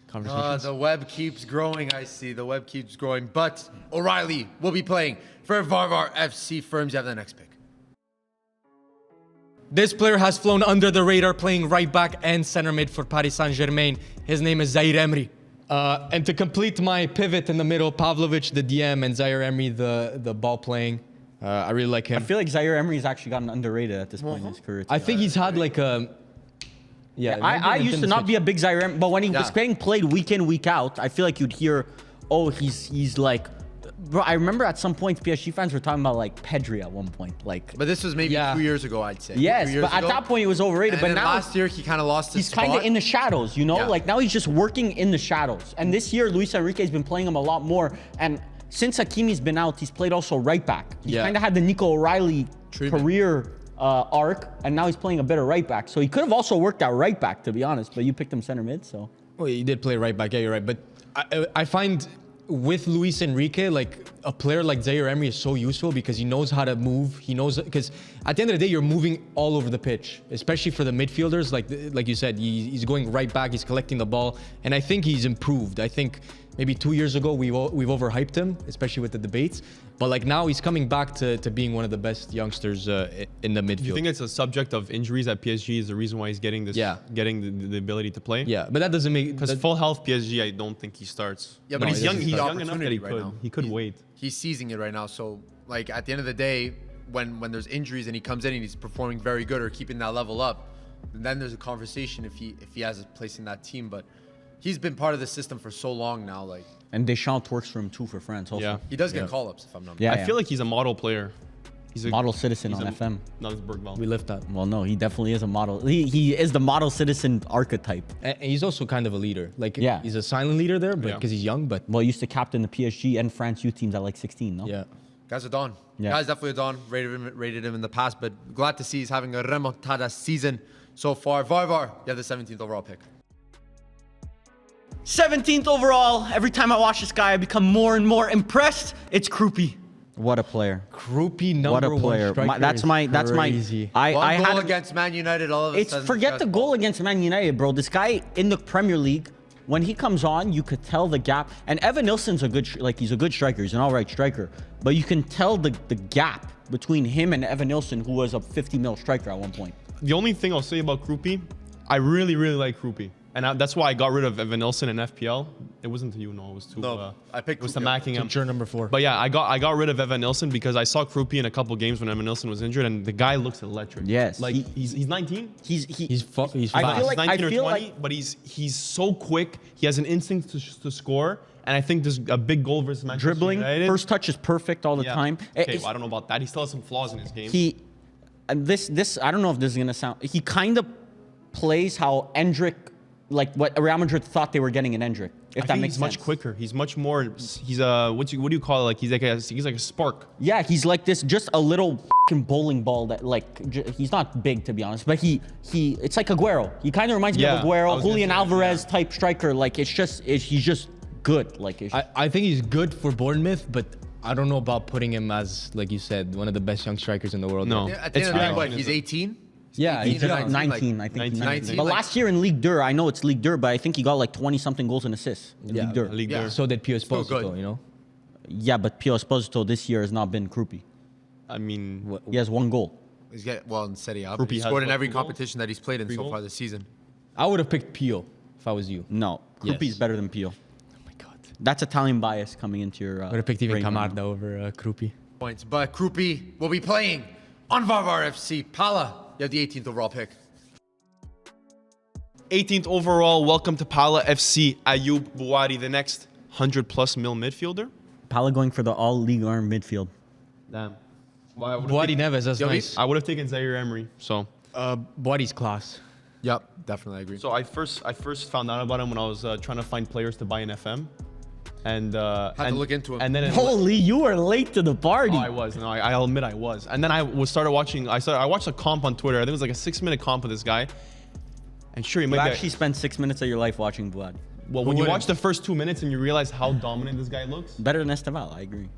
conversations. The web keeps growing, I see. The web keeps growing. But O'Reilly will be playing for Varvar FC. Firms, you have the next pick. This player has flown under the radar, playing right back and center mid for Paris Saint-Germain. His name is Zaire Emery. And to complete my pivot in the middle, Pavlovic, the DM, and Zaire Emery, the ball playing. I really like I him. feel like Zaire Emery's actually gotten underrated at this point in his career. I think he's had like a... Yeah, I used to not be a big Zaire Emery, but when he was Yeah. getting played week in, week out, I feel like you'd hear, oh, he's like... Bro, I remember at some point PSG fans were talking about like Pedri at one point. Like, But this was maybe Yeah. 2 years ago, I'd say. yes, 3 years but at ago. that point he was overrated. And But then now last year he kind of lost his he's kind of spot. in the shadows, you know? Yeah. Like now he's just working in the shadows. And this year Luis Enrique has been playing him a lot more. And since Hakimi's been out, he's played also right back. He's Yeah. kind of had the Nico O'Reilly Treatment. career arc, and now he's playing a better right back. So he could have also worked at right back, to be honest. But you picked him center mid, so. Well, he did play right back. Yeah, you're right. But I find with Luis Enrique, like a player like Zaire Emery is so useful because he knows how to move. He knows, because at the end of the day, you're moving all over the pitch, especially for the midfielders. Like you said, he's going right back. He's collecting the ball, and I think he's improved. I think maybe 2 years ago we've overhyped him, especially with the debates. But like now he's coming back to being one of the best youngsters in the midfield. Do you think it's a subject of injuries at PSG is the reason why he's getting this? Yeah. Getting the ability to play. Yeah, but that doesn't make Because full health PSG, I don't think he starts. Yeah, but but he's he young. sees He's the young enough that opportunity he right could. now. He could wait. He's seizing it right now. So, like, at the end of the day, when there's injuries and he comes in and he's performing very good or keeping that level up, then there's a conversation if he has a place in that team. But he's been part of the system for so long now. Like, And Deschamps works for him too for France also. Yeah. he does get call-ups, if I'm not Yeah, mistaken. I feel like he's a model player. He's a Model citizen he's on a- FM. Not as Bergvall. we lift that. Well, no, he definitely is a model. He is the model citizen archetype. And he's also kind of a leader. Like Yeah. he's a silent leader there, but Yeah. because he's young. But Well, he used to captain the PSG and France youth teams at like 16, no? yeah. Guys are Don. Yeah. Guys definitely a Don. Rated him in the past, but glad to see he's having a remontada season so far. Varvar, you have the 17th overall pick. 17th overall. Every time I watch this guy, I become more and more impressed. It's Kroupy. What a player. Kroupy What a number player. one striker That's is my crazy. I One goal had against Man United, all of a it's sudden. forget the goal against Man United, bro. This guy in the Premier League, when he comes on, you could tell the gap. And Evan Nilsson's he's a good striker. He's an all right striker. But you can tell the gap between him and Evan Nilsson, who was a 50 mil striker at one point. The only thing I'll say about Kroupy, I really, really like Kroupy. And that's why I got rid of Evan Nilsson in FPL. It wasn't to you, no. It was to. No, I picked It was to Krupi. Mackingham. Sure, number 4. But yeah, I got rid of Evan Nilsson because I saw Krupi in a couple games when Evan Nilsson was injured, and the guy looks electric. Yes, like he's 19. He's he's fast. I feel like 19 or 20, like but he's so quick. He has an instinct to score, and I think there's a big goal versus Manchester dribbling. United. First touch is perfect all the Yeah. time. Okay, well, I don't know about that. He still has some flaws in his game. He, and this I don't know if this is gonna sound. He kind of plays how Endrick, like what Real Madrid thought they were getting in Endrick. If I that think makes he's much sense. quicker. He's much more. He's what do you call it? Like he's like a spark. Yeah, he's like this, just a little fucking bowling ball that he's not big to be honest, but he it's like Aguero. He kind of reminds me Yeah, of I Aguero, was gonna Julian say, Alvarez type striker. Like he's just good. Like it's I think he's good for Bournemouth, but I don't know about putting him as, like you said, one of the best young strikers in the world. No. Yeah, at the It's end of the day, fine. what, he's 18? Yeah, he's 18 or young. 19, I think. 19. 19. But Like- last year in Ligue 2, I know it's Ligue 2, but I think he got like 20 something goals and assists in Yeah, Ligue 2. League Yeah. there. So did Pio Still good. Esposito, you know? Yeah, but Pio Esposito this year has not been Krupi. I mean, He has 1 goal. He's in Serie A. Krupi He has scored in what, every 2 goals? competition that he's played in 3 so goals? far this season. I would have picked Pio if I was you. No, Krupi's Yes. better than Pio. Oh my God. That's Italian bias coming into your. I would have picked even brain right Camarda now. over Krupi. Points. But Krupi will be playing on Varvar FC. Pala, you have the 18th overall pick. 18th overall. Welcome to Pala FC. Ayoub Bouhari, the next 100+ mil midfielder. Pala going for the all league arm midfield. Damn. Well, Boadi Neves, that's nice. I would have taken Zaire Emery. So Boadi's class. Yep, definitely agree. I first found out about him when I was trying to find players to buy in FM, and Had to and- look into him. And then Holy, you were late to the party. I was. No, I'll admit I was. And then I started watching. I watched a comp on Twitter. I think it was like a 6-minute comp of this guy. And sure, you You might be. actually spent 6 minutes of your life watching Buad. Well, when you wouldn't? watch the first 2 minutes and you realize how dominant this guy looks, Better than Estevao, I agree.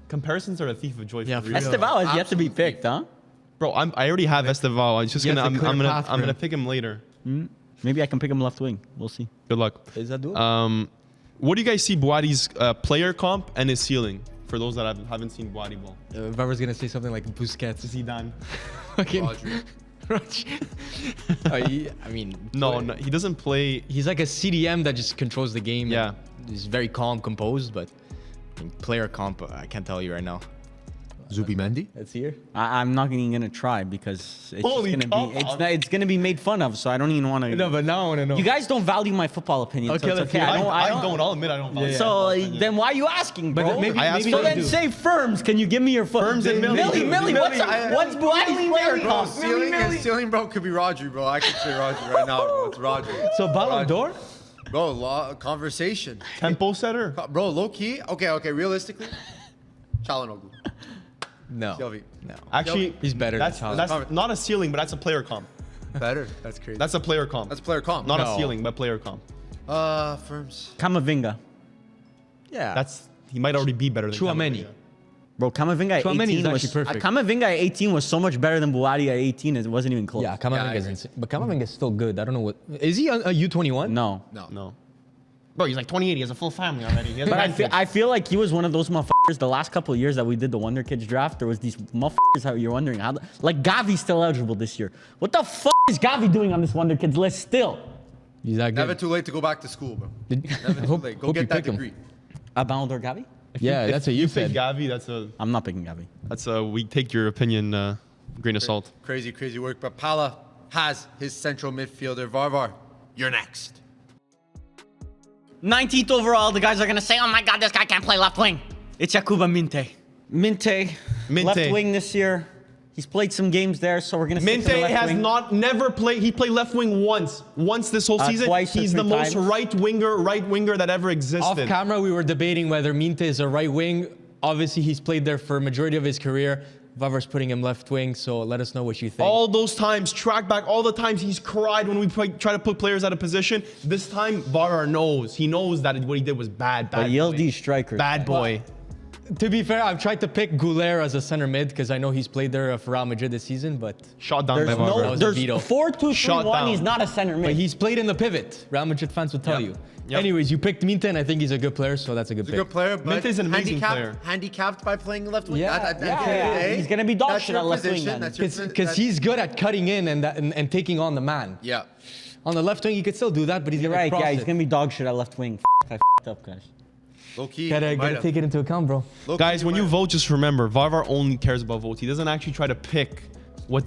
comparisons are a thief of joy. Yeah, for for real. real. Estevao has yet to be Absolutely. picked, huh? Bro, I already have Estevao. It's just He gonna. has a clear path for I'm gonna him. pick him later. Maybe I can pick him left wing. We'll see. Good luck. Is that doable? What do you guys see Bouhari's player comp and his ceiling? For those that haven't seen Bouhari ball, Varvar's gonna say something like Busquets. Zidane. Fucking Rodri. I mean, No, he doesn't play. he's like a CDM that just controls the game. Yeah. and he's very calm, composed, but I mean, player comp, I can't tell you right now. Zubimendi? Let's hear. I'm not even gonna try because it's Holy just gonna be cow. it's gonna be made fun of. So I don't even want to. No, but now I want to know. You guys don't value my football opinion. Okay, so it's let's okay. hear it. I don't. I'll admit I don't. value So that. then why are you asking, bro? But maybe- I asked maybe so they then do. say firms. Can you give me your Firms and Millie, Millie. what's Buhari's player Bro, comp? ceiling, bro, could be Rodri, bro. I could say Rodri right now, bro. It's Rodri. So Ballon d'Or? Bro, conversation. Tempo setter. Bro, low key. Okay, realistically. Çalhanoğlu. No. Sylvie. No. Actually, He's better than That's Çalhanoğlu. not a ceiling, but that's a player comp. Better. That's crazy. That's a player comp. That's player comp. Not No. a ceiling, but player comp. Firms. Kamavinga, Yeah. He might already be better than Chouameni. Camavinga. bro. Kamavinga at Chouameni is 18 was actually perfect. Kamavinga at 18 was so much better than Buhari at 18. It wasn't even close. Yeah, I Camavinga is agree. insane. But Camavinga is still good. I don't know what. Is he a U21? No. No. Bro, he's like 28. He has a full family already. He has But grandkids. I feel like he was one of those motherfuckers. The last couple of years that we did the Wonder Kids draft, there was these motherfuckers how you're wondering how. Like Gavi's still eligible this year. What the fuck is Gavi doing on this Wonder Kids list still? He's that Never good. too late to go back to school, bro. Did- Never I too hope, late. Go hope you get that pick him. degree. A Ballon d'Or Gavi? Yeah, that's what you pick said. Gavi. I'm not picking Gavi. We take your opinion grain of salt. Crazy work. But Pala has his central midfielder, Varvar. You're next. 19th overall, the guys are gonna say, "Oh my God, this guy can't play left wing." It's Yakuba Minte. Minte, left wing this year. He's played some games there, so we're gonna. stick to the Minte left has wing. never played. He played left wing once this whole season. Twice or He's the 3 most times. right winger that ever Off existed. camera, we were debating whether Minte is a right wing. Obviously, he's played there for a majority of his career. Vavar's putting him left wing, so let us know what you think. All those times, track back, all the times he's cried when we try to put players out of position. This time, Varvar knows. He knows that what he did was bad. But Yildiz strikers. Bad boy. To be fair, I've tried to pick Goulet as a center mid because I know he's played there for Real Madrid this season, but Shot down There's by That Varvar. was a there's veto. 4-2-3-1. Shot down. He's not a center mid. but he's played in the pivot. Real Madrid fans would tell Yep. you. Yep. Anyways, you picked Minte, and I think he's a good player, so that's a good He's a pick. good player, but Minte's an amazing handicapped by playing left wing. Yeah, At the end yeah, of the yeah. day, He's gonna be dog that's shit your at left wing position, then. that's your Because he's good at cutting in and taking on the man. Yeah. On the left wing, he could still do that, but he's You're gonna right. cross Yeah, he's it. gonna be dog shit at left wing. I f***ed up, guys. Low key. Gotta take it into account, bro. Guys, when you vote, just remember, Varvar only cares about votes. He doesn't actually try to pick what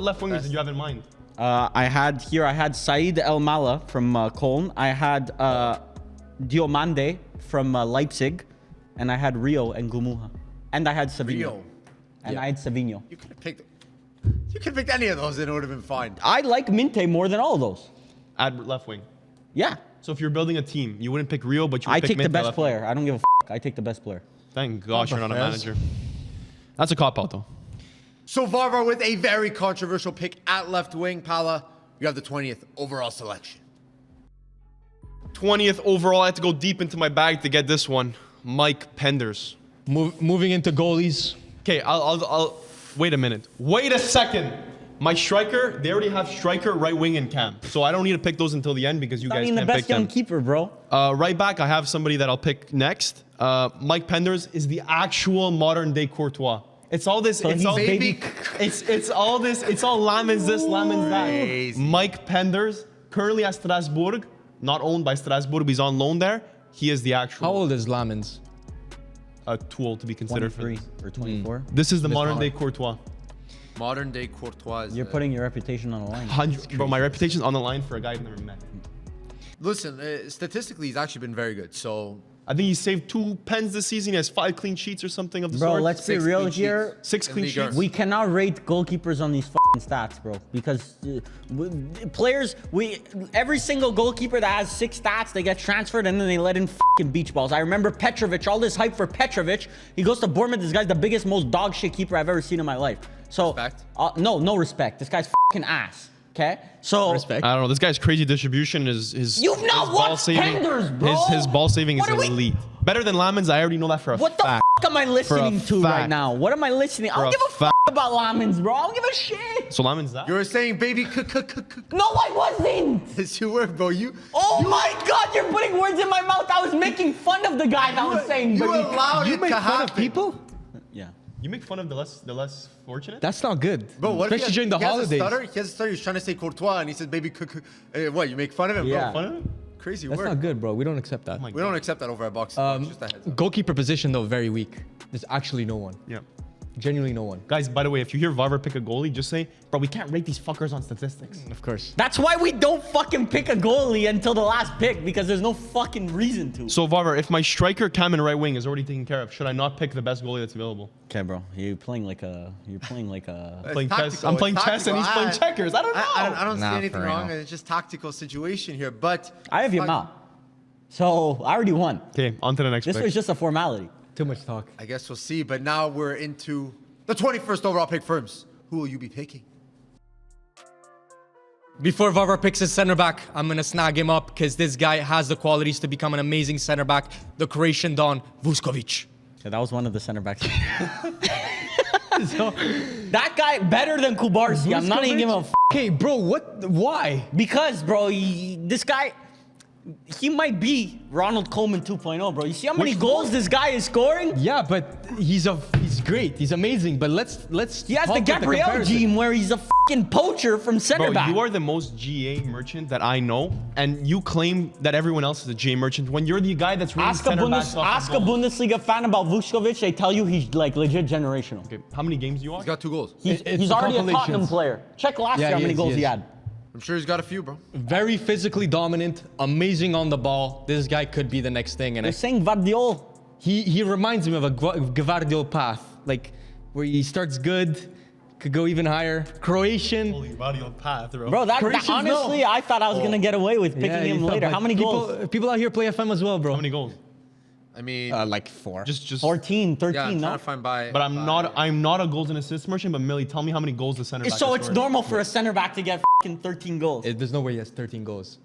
left wingers did you have in mind? I had Said El Mala from Köln. I had Diomande from Leipzig, and I had Rio and Gumuha, and I had Savinho. Rio. And I had Savinho. You could have picked any of those and it would have been fine. I like Minte more than all of those. Add left wing. Yeah. So if you're building a team, you wouldn't pick Rio, but you would I pick take the Minte best left wing. player. I don't give a f***. I take the best player. Thank gosh you're not a Fez. manager. That's a cop out though. So Varvar with a very controversial pick at left wing. Pala, you have the 20th overall selection. 20th overall. I had to go deep into my bag to get this one. Mike Penders. Moving into goalies. Okay, I'll wait a minute. Wait a second. My striker, they already have striker, right wing, and cam. So I don't need to pick those until the end because you I guys mean, the can't best pick them. young keeper, bro. Right back, I have somebody that I'll pick next. Mike Penders is the actual modern day Courtois. It's all this. So it's he's all baby- It's all this. It's all Lamens this, Lamens that. Crazy. Mike Penders, currently at Strasbourg, not owned by Strasbourg, but he's on loan there. He is the actual. How old is Lamens? Too old to be considered for 23 this. or 24. This is the modern day Courtois. Modern day Courtois. You're putting your reputation on the line. Bro, my reputation's on the line for a guy I've never met. Listen, statistically, he's actually been very good. So I think he saved 2 pens this season. He has 5 clean sheets or something of the Bro, sort. let's be 6 real clean here. sheets. 6 in clean Ligue 1. sheets. We cannot rate goalkeepers on these fucking stats, bro. Because players, every single goalkeeper that has 6 stats, they get transferred and then they let in fucking beach balls. I remember Petrovic, all this hype for Petrovic. He goes to Bournemouth. This guy's the biggest, most dog shit keeper I've ever seen in my life. So, Respect? no respect. This guy's fucking ass. Okay, so Respect. I don't know. This guy's crazy distribution is his. You've not his ball watched saving. Penders, bro. His ball saving What is are we- elite. Better than Lamens. I already know that for a What the fact. fuck am I listening to right fact. now? What am I listening? I For don't a give a fuck fact. about Lamens, bro. I don't give a shit. So Lamens that. you were saying, baby, No, I wasn't. yes, you were, bro. Oh my God, you're putting words in my mouth. I was making fun of the guy that was saying. you baby. allowed You it make to fun happen. of people? Yeah. You make fun of the less fortunate. That's not good. Bro, what Especially if during the he has holidays. A stutter? He has a stutter. He's trying to say Courtois, and he says, "Baby, what? You make fun of him, Yeah. bro? Fun of it? Crazy That's word. not good, bro. We don't accept that. my We don't accept that over at Box. Just a heads up. Goalkeeper position, though, very weak. There's actually no one. Yeah. Genuinely no one. Guys, by the way, if you hear Varvar pick a goalie, just say, bro, we can't rate these fuckers on statistics. Of course. That's why we don't fucking pick a goalie until the last pick because there's no fucking reason to. So Varvar, if my striker, cam, and right wing is already taken care of, should I not pick the best goalie that's available? Okay, bro. You're playing like a. It's Playing chess. tactical, I'm it's playing chess and he's tactical. playing checkers. I don't know. I don't see Nah, anything for wrong. real. It's just tactical situation here. But I have Yamal. So I already won. Okay, on to the next This pick. was just a formality. Too much talk. I guess we'll see. But now we're into the 21st overall pick firms. Who will you be picking? Before Varvar picks his center back, I'm going to snag him up because this guy has the qualities to become an amazing center back. The Croatian Don, Vuskovic. Yeah, that was one of the center backs. So, that guy better than Kubarski. I'm not even giving a f. Okay, bro, what? Why? Because, bro, this guy, he might be Ronald Koeman 2.0, bro. You see how many goals this guy is scoring? Yeah, but he's great. He's amazing. But let's He has talk the about Gabriel comparison. gene where he's a fucking poacher from center Bro, back. you are the most GA merchant that I know, and you claim that everyone else is a GA merchant when you're the guy that's really Ask a Bundesliga fan about Vuskovic. They tell you he's like legit generational. Okay, how many games do you watch? He's got 2 goals. He's It's already a compilations. Tottenham player. Check last Yeah, year how he many is, goals he he is. had. I'm sure he's got a few, bro. Very physically dominant, amazing on the ball. This guy could be the next thing. And They're saying Vardiol. he reminds me of a Gvardiol path, like where he starts good, could go even higher. Croatian. Holy body on path, bro. Bro, that Croatians, honestly, no. I thought I was going to get away with picking you him thought, later. but How many goals? People out here play FM as well, bro. How many goals? I mean, Like 4. Just. 14, 13, yeah, I'm no? trying to find by. But I'm not a goals and assists merchant. But Millie, tell me how many goals the center back. So has it's scored. normal for a center back to get fucking 13 goals. There's no way he has 13 goals.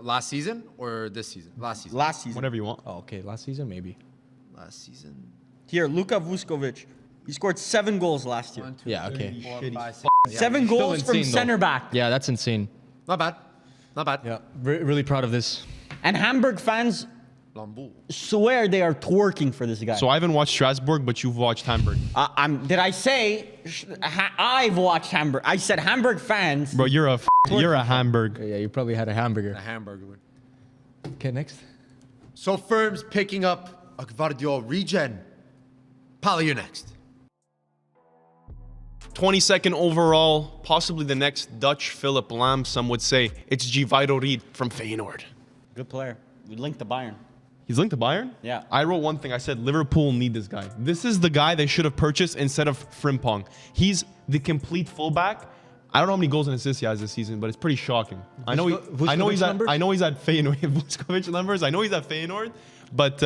Last season or this season? Last season. Last season. Whatever you want. Oh, okay. Last season, maybe. Last season. Here, Luka Vuskovic. He scored 7 goals last year. 1, 2, Yeah, 3, okay. 4, Shitty 5, 6. 7 goals from insane, though. center back. Yeah, that's insane. Not bad. Not bad. Yeah, really proud of this. And Hamburg fans Lambeau. Swear they are twerking for this guy. So I haven't watched Strasbourg, but you've watched Hamburg. Did I say I've watched Hamburg? I said Hamburg fans. Bro, you're a Hamburg. Yeah, you probably had a hamburger. A hamburger win. Okay, next. So Firms picking up a Gvardiol regen. Pala, you're next. 22nd overall, possibly the next Dutch Philip Lam, some would say. It's Gvido Reed from Feyenoord. Good player. We linked to Bayern. He's linked to Bayern? Yeah. I wrote one thing. I said Liverpool need this guy. This is the guy they should have purchased instead of Frimpong. He's the complete fullback. I don't know how many goals and assists he has this season, but it's pretty shocking. I know he's numbers? at Feyenoord. Vuskovic numbers. I know he's at Feyenoord, but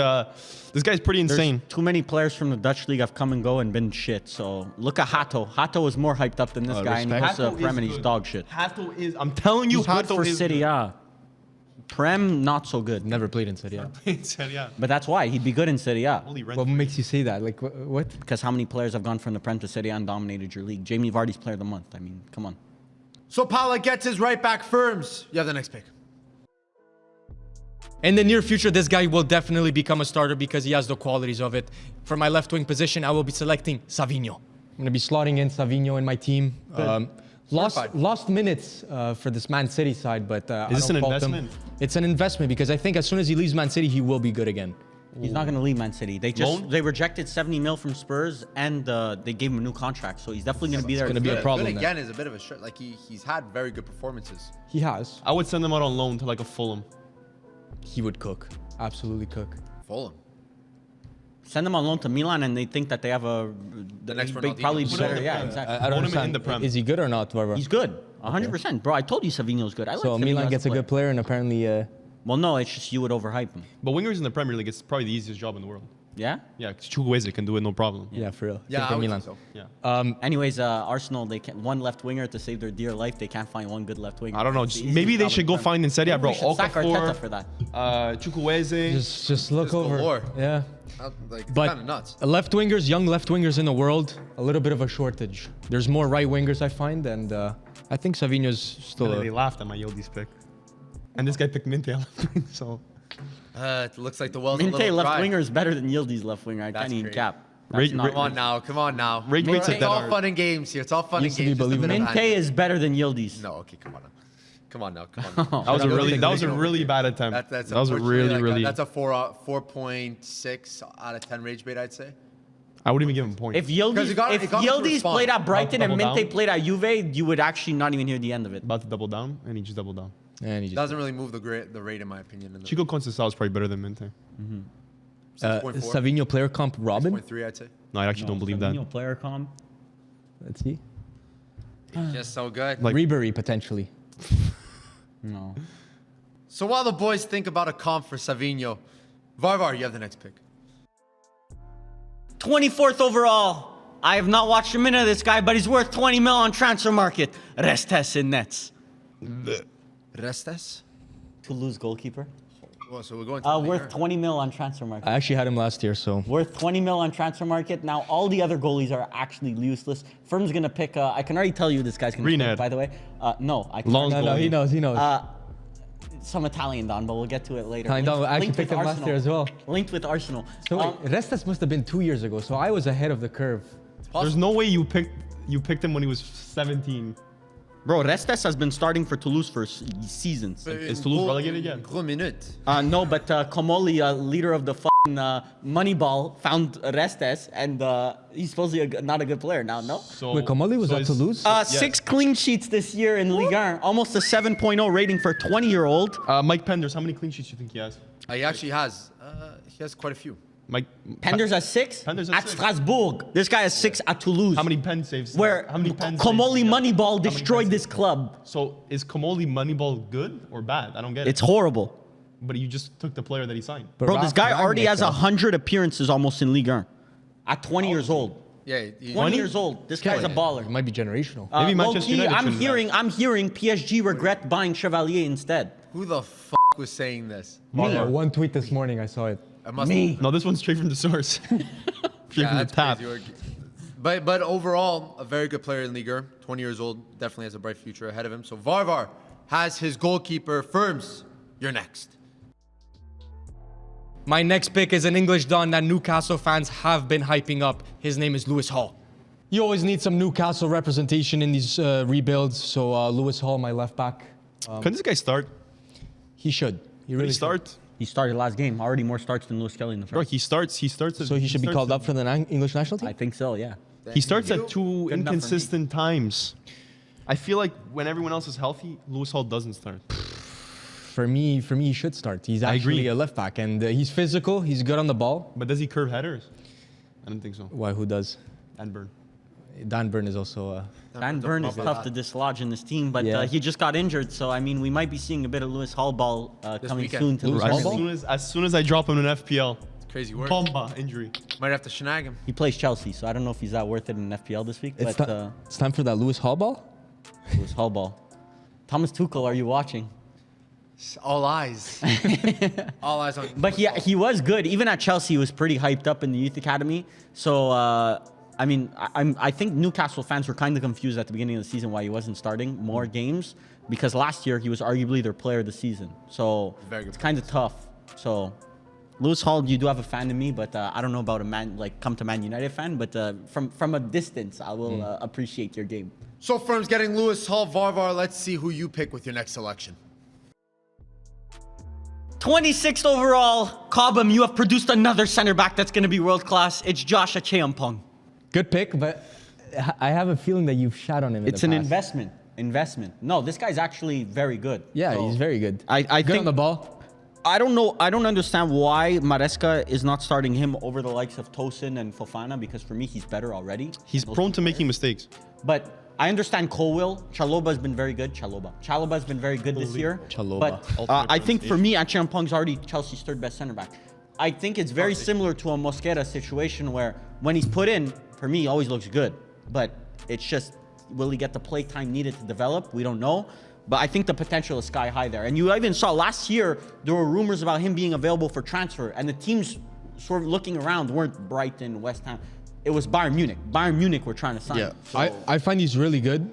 this guy's pretty insane. Too many players from the Dutch league have come and go and been shit. So look at Hato. Hato is more hyped up than this guy, and he respect. was Hato Prem is and he's good. dog shit. Hato is. I'm telling you, He's good Hato for is City, yeah. Prem, not so good. Never played in Serie A. Yeah. But that's why he'd be good in Serie A. Holy rent. What makes you say that? Like, what? Because how many players have gone from the Prem to Serie A and dominated your league? Jamie Vardy's player of the month. I mean, come on. So Pala gets his right back Firms. You have the next pick. In the near future, this guy will definitely become a starter because he has the qualities of it. For my left wing position, I will be selecting Savinho. I'm going to be slotting in Savinho in my team. Lost minutes for this Man City side, but Is this an investment? It's an investment because I think as soon as he leaves Man City, he will be good again. He's not going to leave Man City. Loan? They rejected 70 mil from Spurs and they gave him a new contract. So he's definitely going to be there. gonna be a problem Good then. again is a bit of a shirt. Like he's had very good performances. He has. I would send him out on loan to like a Fulham. He would cook. Absolutely cook. Fulham. Send them on loan to Milan and they think that they have a The next big, Ronaldinho. probably Put him better. in the Yeah, Prem. exactly. I don't Own him in understand. the Prem. Is he good or not, Varvar? He's good. 100%. Bro, I told you Savinho's good. I like So Savinho Milan as gets a player. good player and apparently... Well, no, it's just you would overhype him. But wingers in the Premier League, it's probably the easiest job in the world. Yeah? Yeah, because Chukwueze can do it no problem. yeah, for real. Yeah, For I would Milan. think so. Yeah. Anyways, Arsenal, they can't one left winger to save their dear life. They can't find one good left winger. I don't know. It's the Maybe easiest they job should in go the Prem. find in Serie A, Maybe bro. we should sack Arteta for Okafor, that. Chukwueze. Just look over. galore. Yeah. Like But kind of nuts. left wingers, young left wingers in the world, a little bit of a shortage. There's more right wingers I find, and I think Savinho's still They a... laughed at my Yildiz pick. And this guy picked Minte on left wing, so. It looks like the well's a Minte little left dry. winger is better than Yildiz left winger. I That's can't even crazy. cap. Rate- Not rate- Come on now, come on now. Rage rate's a It's dead all art. fun and games here. It's all fun Used to and be games. Just a bit believable. of Minte hand- is better than Yildiz. No, okay, come on now. Come on now, come on now. That was a really bad attempt. That's that was a unfortunately really. That's a 4.6 out of 10 rage bait, I'd say. I wouldn't even give him a point. If Yildiz, he got- if he got him to Yildiz respond. played at Brighton and Double Minte down. played at Juve, you would actually not even hear the end of it. About to double down, and he just doubled down. And he just, Doesn't really move the rate in my opinion. In the Chico Conceição is probably better than Minte. 6.4, Savinho player comp Robin. 6.3, I'd say. No, I actually don't believe that. Savinho player comp. Let's see. Just so good. Like- Ribery potentially. No. So while the boys think about a comp for Savinho, Varvar, you have the next pick. 24th overall. I have not watched a minute of this guy, but he's worth 20 mil on transfer market. Restes in nets. Restes? Toulouse goalkeeper. Well, so we're going to Worth 20 mil on transfer market. I actually had him last year, so... Worth 20 mil on transfer market. Now, all the other goalies are actually useless. Firm's going to pick, I can already tell you this guy's going to Renard. pick, by the way. No, I can Long already- goal. No, he knows. some Italian Don, but we'll get to it later. Italian Don, I actually Linked picked with him last Arsenal. year as well. Linked with Arsenal. So wait, Restas must have been 2 years ago, so I was ahead of the curve. There's no way you picked him when he was 17. Bro, Restes has been starting for Toulouse for seasons. Is Toulouse relegated yet? Gros minute. No, but Komoli, leader of the fucking Moneyball, found Restes, and he's supposedly not a good player now, no? So, Wait, Komoli was at is- Toulouse? 6 clean sheets this year in Ligue 1, almost a 7.0 rating for a 20-year-old. Mike Penders, how many clean sheets do you think he has? He actually has. He has quite a few. Mike Penders has 6 Penders has at 6. Strasbourg. This guy has 6 at Toulouse. How many pen saves? Where how many pen Komoli saves? Moneyball How many destroyed pen this saves? club. So is Komoli Moneyball good or bad? I don't get it. It's horrible. But you just took the player that he signed. But Bro, this guy Rangnick, already has though. 100 appearances almost in Ligue 1 at 20 years old. Yeah. 20 years old. This guy's a baller. It might be generational. Maybe Manchester Low-key, United shouldn't I'm hearing PSG regret buying Chevalier instead. Who the f was saying this? Yeah, one tweet this morning, I saw it. I must Me. No, this one's straight from the source. straight Yeah, from the that's tap. crazy. But overall, a very good player in Ligue 1. 20 years old, definitely has a bright future ahead of him. So Varvar has his goalkeeper. Firms, you're next. My next pick is an English Don that Newcastle fans have been hyping up. His name is Lewis Hall. You always need some Newcastle representation in these rebuilds. So Lewis Hall, my left back. Can this guy start? He should. He really He should. start? He started last game. Already more starts than Lewis Kelly in the Bro, first. he starts. So he should be called up for the English national team? I think so, yeah. He starts at two Good enough for me. inconsistent times. I feel like when everyone else is healthy, Lewis Hall doesn't start. For me, he should start. He's I agree. actually a left back, and he's physical. He's good on the ball. But does he curve headers? I don't think so. Why? Who does? And Burn. Dan Burn is also. Dan Burn is tough to dislodge in this team, but Yeah. he just got injured. So, I mean, we might be seeing a bit of Lewis Hall ball coming weekend. soon to Lewis the Hall Premier ball? League. As soon as I drop him in FPL, Crazy work. bomba injury. Might have to snag him. He plays Chelsea, so I don't know if he's that worth it in FPL this week. It's, But it's time for that Lewis Hall ball. Lewis Hall ball. Thomas Tuchel, are you watching? All eyes. All eyes on. But he was good. Even at Chelsea, he was pretty hyped up in the youth academy. So, I mean, I think Newcastle fans were kind of confused at the beginning of the season why he wasn't starting more games, because last year he was arguably their player of the season. So Very good it's kind of tough. So Lewis Hall, you do have a fan in me, but I don't know about a come to Man United fan. But from a distance, I will appreciate your game. So Firm's getting Lewis Hall, Varvar. Let's see who you pick with your next selection. 26th overall, Cobham, you have produced another center back that's going to be world class. It's Josh Acheampong. Good pick, but I have a feeling that you've shat on him. It's an investment. No, this guy's actually very good. Yeah, he's very good. I good think on the ball. I don't know. I don't understand why Maresca is not starting him over the likes of Tosin and Fofana, because for me he's better already. He's prone to making mistakes. But I understand Colwill. Chaloba has been very good. Chalobah has been very good this year. Chalobah. But I think for me, Acheampong's already Chelsea's third best center back. I think it's very similar to a Mosquera situation where when he's put in, for me, he always looks good. But it's just, will he get the play time needed to develop? We don't know. But I think the potential is sky high there. And you even saw last year, there were rumors about him being available for transfer. And the teams sort of looking around weren't Brighton, West Ham. It was Bayern Munich. Bayern Munich were trying to sign him. So I find he's really good.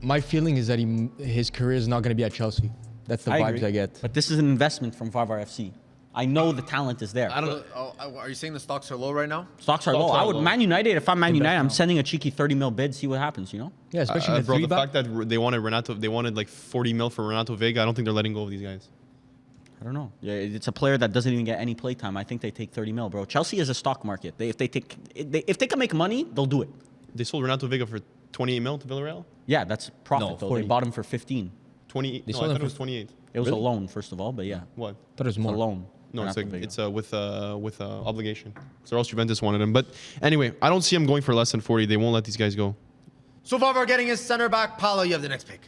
My feeling is that his career is not going to be at Chelsea. That's the vibes agree. I get. But this is an investment from Varvar FC. I know the talent is there. I don't know. Are you saying the stocks are low right now? Stocks are low. Stocks are I would low. Man United. If I'm Man United, I'm sending a cheeky 30 mil bid. See what happens. You know. Yeah, especially the Bro, three the back. fact that they wanted like 40 mil for Renato Vega, I don't think they're letting go of these guys. I don't know. Yeah, it's a player that doesn't even get any play time. I think they take 30 mil, bro. Chelsea is a stock market. If they can make money, they'll do it. They sold Renato Vega for 28 mil to Villarreal? Yeah, that's profit No, though. 40. They bought him for 15. 28? They No, I sold him thought it was for- 28. It was Really? a loan, first of all, but yeah. What? Thought it was It's a more. loan. No, Renato Vega. it's with obligation. So else Juventus wanted him. But anyway, I don't see him going for less than 40. They won't let these guys go. So Varvar getting his center back. Paulo, you have the next pick.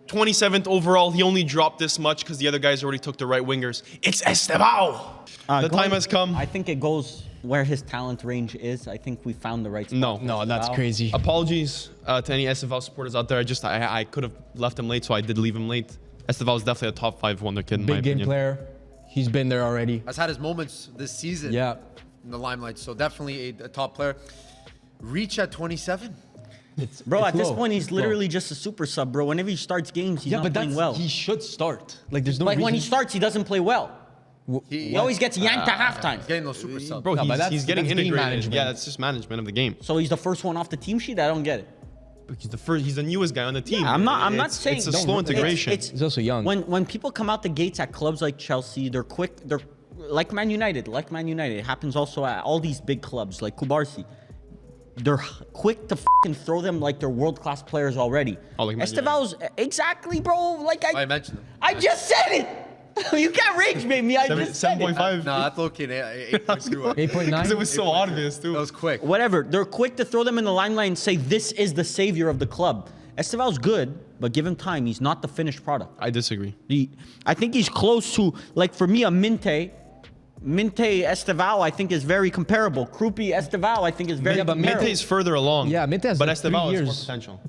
27th overall. He only dropped this much because the other guys already took the right wingers. It's Estevao. The time has come. I think it goes where his talent range is. I think we found the right spot. No. for No, that's Estevao. crazy. Apologies to any Estevao supporters out there. I could have left him late, so I did leave him late. Estevao is definitely a top 5 wonder kid in my Big game opinion. player. He's been there already. Has had his moments this season. Yeah. In the limelight. So definitely a top player. Reach at 27. Bro, It's at this low. point, he's It's low. literally just a super sub, bro. Whenever he starts games, he's Yeah, not but playing that's well. he should start. Like there's no Like when he reason- starts, he doesn't play well. He always gets yanked at halftime. Getting those super subs. Bro, No, but he's getting that's game integrated. management. Yeah, that's just management of the game. So he's the first one off the team sheet. I don't get it. He's the newest guy on the team. Yeah, I'm not saying it's a slow integration. He's also young. When people come out the gates at clubs like Chelsea, they're quick. They're like Man United. It happens also at all these big clubs like Kubarsi. They're quick to fucking throw them like they're world-class players already. Oh, like Man Estevao's exactly, bro. Like I mentioned him. I just said it. You can't rage bait me. I just said it. 7.5. No, that's low key. 8.2. 8.9. Because it was so obvious, too. That was quick. Whatever. They're quick to throw them in the limelight and say this is the savior of the club. Estevao's good, but give him time. He's not the finished product. I disagree. I think he's close to, like for me, a Minte Estevao, I think is very comparable. Krupi Estevao, I think is very Yeah, but comparable. Minte is further along. Yeah, Minte has but like 3 Estevao has more years. potential.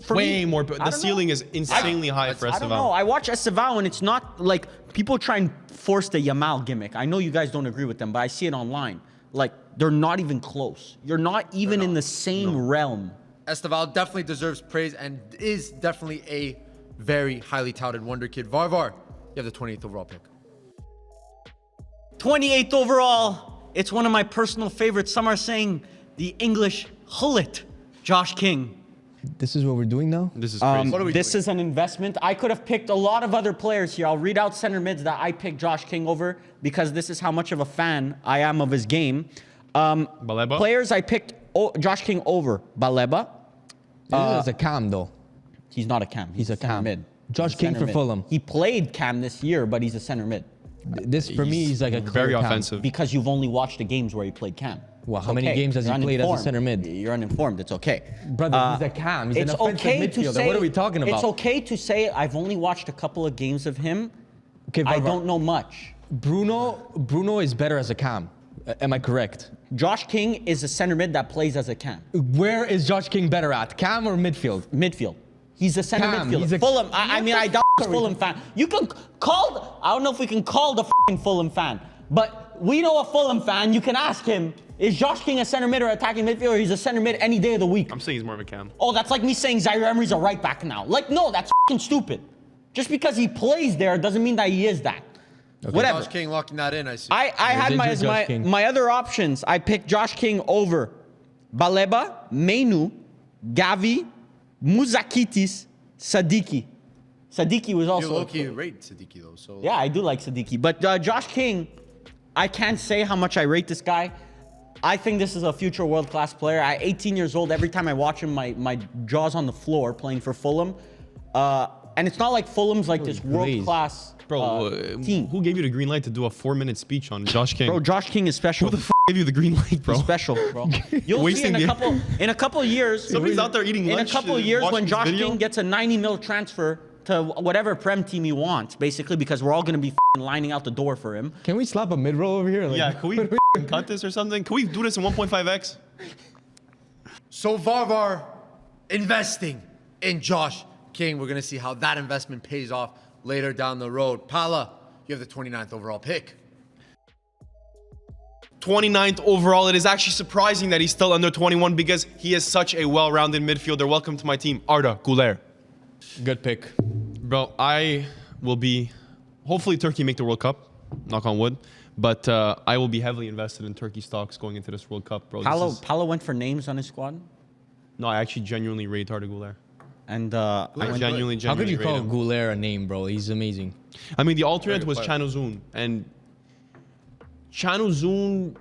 For Way me, more. I But the don't know. ceiling is insanely high for I don't know. Estevao. I watch Estevao and it's not like people try and force the Yamal gimmick. I know you guys don't agree with them, but I see it online. Like they're not even close. You're not even in the same realm. Estevao definitely deserves praise and is definitely a very highly touted wonder kid. Varvar, you have the 28th overall pick. 28th overall. It's one of my personal favorites. Some are saying the English hullet, Josh King. This is what we're doing now? This is crazy. What are we This doing? is an investment. I could have picked a lot of other players here. I'll read out center mids that I picked Josh King over because this is how much of a fan I am of his game. Baleba? Players I picked Josh King over. Baleba. This is a cam, though. He's not a cam. He's a center cam. mid. Josh He's a King center for mid. Fulham. He played cam this year, but he's a center mid This, for me, he's like a clear very cam. offensive. because you've only watched the games where he played cam. Well, It's how many okay. games has he You're played as a uninformed. center mid? You're uninformed. It's okay. Brother, he's a cam. He's an It's offensive okay to midfielder. say. What are we talking about? It's okay to say I've only watched a couple of games of him. Okay, I Varvar, don't know much. Bruno is better as a cam. Am I correct? Josh King is a center mid that plays as a cam. Where is Josh King better at? Cam or midfield? Midfield. He's a center Cam, midfielder. he's a- Fulham. I mean, I doubt he's a Fulham fan. You can call. I don't know if we can call the fucking Fulham fan, but we know a Fulham fan. You can ask him. Is Josh King a center mid or attacking midfielder? He's a center mid any day of the week. I'm saying he's more of a cam. Oh, that's like me saying Zaire Emery's a right back now. Like, no, that's fucking stupid. Just because he plays there doesn't mean that he is that. Whatever. Josh King locking that in, I see. I had injured Josh King. my other options. I picked Josh King over Baleba, Mainu, Gavi, Muzakitis, Sadiki. Sadiki was You also low-key rate Siddiqui, though. So yeah, I do like Sadiki, but Josh King, I can't say how much I rate this guy. I think this is a future world-class player. At 18 years old, every time I watch him, my jaw's on the floor playing for Fulham. And it's not like Fulham's like this world-class team. Who gave you the green light to do a 4-minute speech on Josh King? Bro, Josh King is special. Who the gave you the green light, bro? He's special, bro. You'll see Wasting in a couple years. Somebody's out there eating In a lunch couple to years, watch when this Josh video? King gets a 90 mil transfer to whatever Prem team he wants, basically, because we're all gonna be lining out the door for him. Can we slap a mid-roll over here? Like, Yeah, can we cut this or something? Can we do this in 1.5x? So Varvar investing in Josh King. We're going to see how that investment pays off later down the road. Pala, you have the 29th overall pick. 29th overall. It is actually surprising that he's still under 21 because he is such a well-rounded midfielder. Welcome to my team, Arda Güler. Good pick. Bro, I will be... Hopefully Turkey make the World Cup. Knock on wood. But I will be heavily invested in Turkey stocks going into this World Cup, bro. Paulo went for names on his squad, No, I actually genuinely rate Arda Güler. and I genuinely How could you rate call him. Güler a name, bro? He's amazing. I mean, the alternate Very was player. Chanuzun, and Chanuzun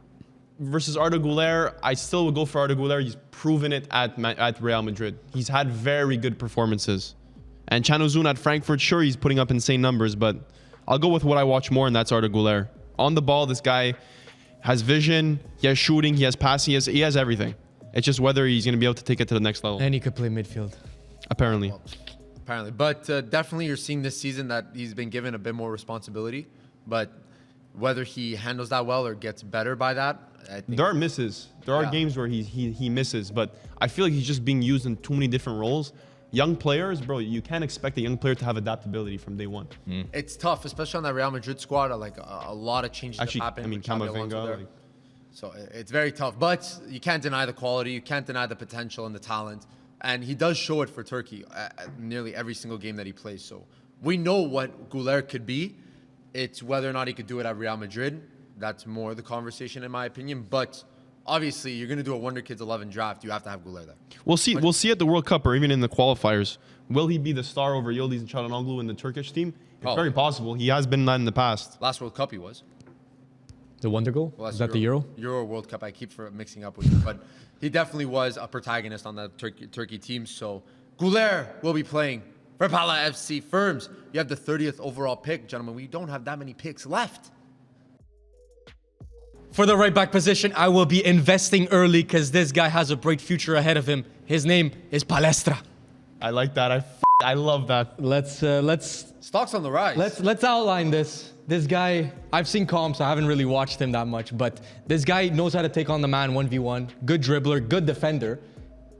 versus Arda Güler, I still would go for Arda Güler. He's proven it at Real Madrid. He's had very good performances. And Chanuzun at Frankfurt, sure, he's putting up insane numbers, but I'll go with what I watch more, and that's Arda Güler. On the ball, this guy has vision, he has shooting, he has passing, he has everything. It's just whether he's going to be able to take it to the next level, And he could play midfield. apparently. Apparently. But definitely you're seeing this season that he's been given a bit more responsibility. But whether he handles that well or gets better by that, I think... There are misses. There are Yeah. games where he misses, but I feel like he's just being used in too many different roles. Young players, bro, you can't expect a young player to have adaptability from day one. It's tough, especially on that Real Madrid squad. Like a lot of changes Actually, have happened. I mean, with Xabi Alonso Camavinga, there. like- So it's very tough. But you can't deny the quality. You can't deny the potential and the talent. And he does show it for Turkey at nearly every single game that he plays. So we know what Güler could be. It's whether or not he could do it at Real Madrid. That's more the conversation, in my opinion. But obviously, you're going to do a WonderKids 11 draft. You have to have Güler there. We'll see. We'll see at the World Cup or even in the qualifiers. Will he be the star over Yildiz and Çalhanoğlu in the Turkish team? It's Oh. very possible. He has been that in the past. Last World Cup he was. The Wonder Goal? Well, Is that the Euro? Euro World Cup. I keep mixing up with it, but he definitely was a protagonist on that Turkey team. So Güler will be playing for Pala FC Firms. You have the 30th overall pick, gentlemen. We don't have that many picks left. For the right back position, I will be investing early because this guy has a bright future ahead of him. His name is Palestra. I like that. I love that. Let's Stocks on the rise. let's outline this. This guy, I've seen comps. I haven't really watched him that much, but this guy knows how to take on the man 1v1. Good dribbler, good defender.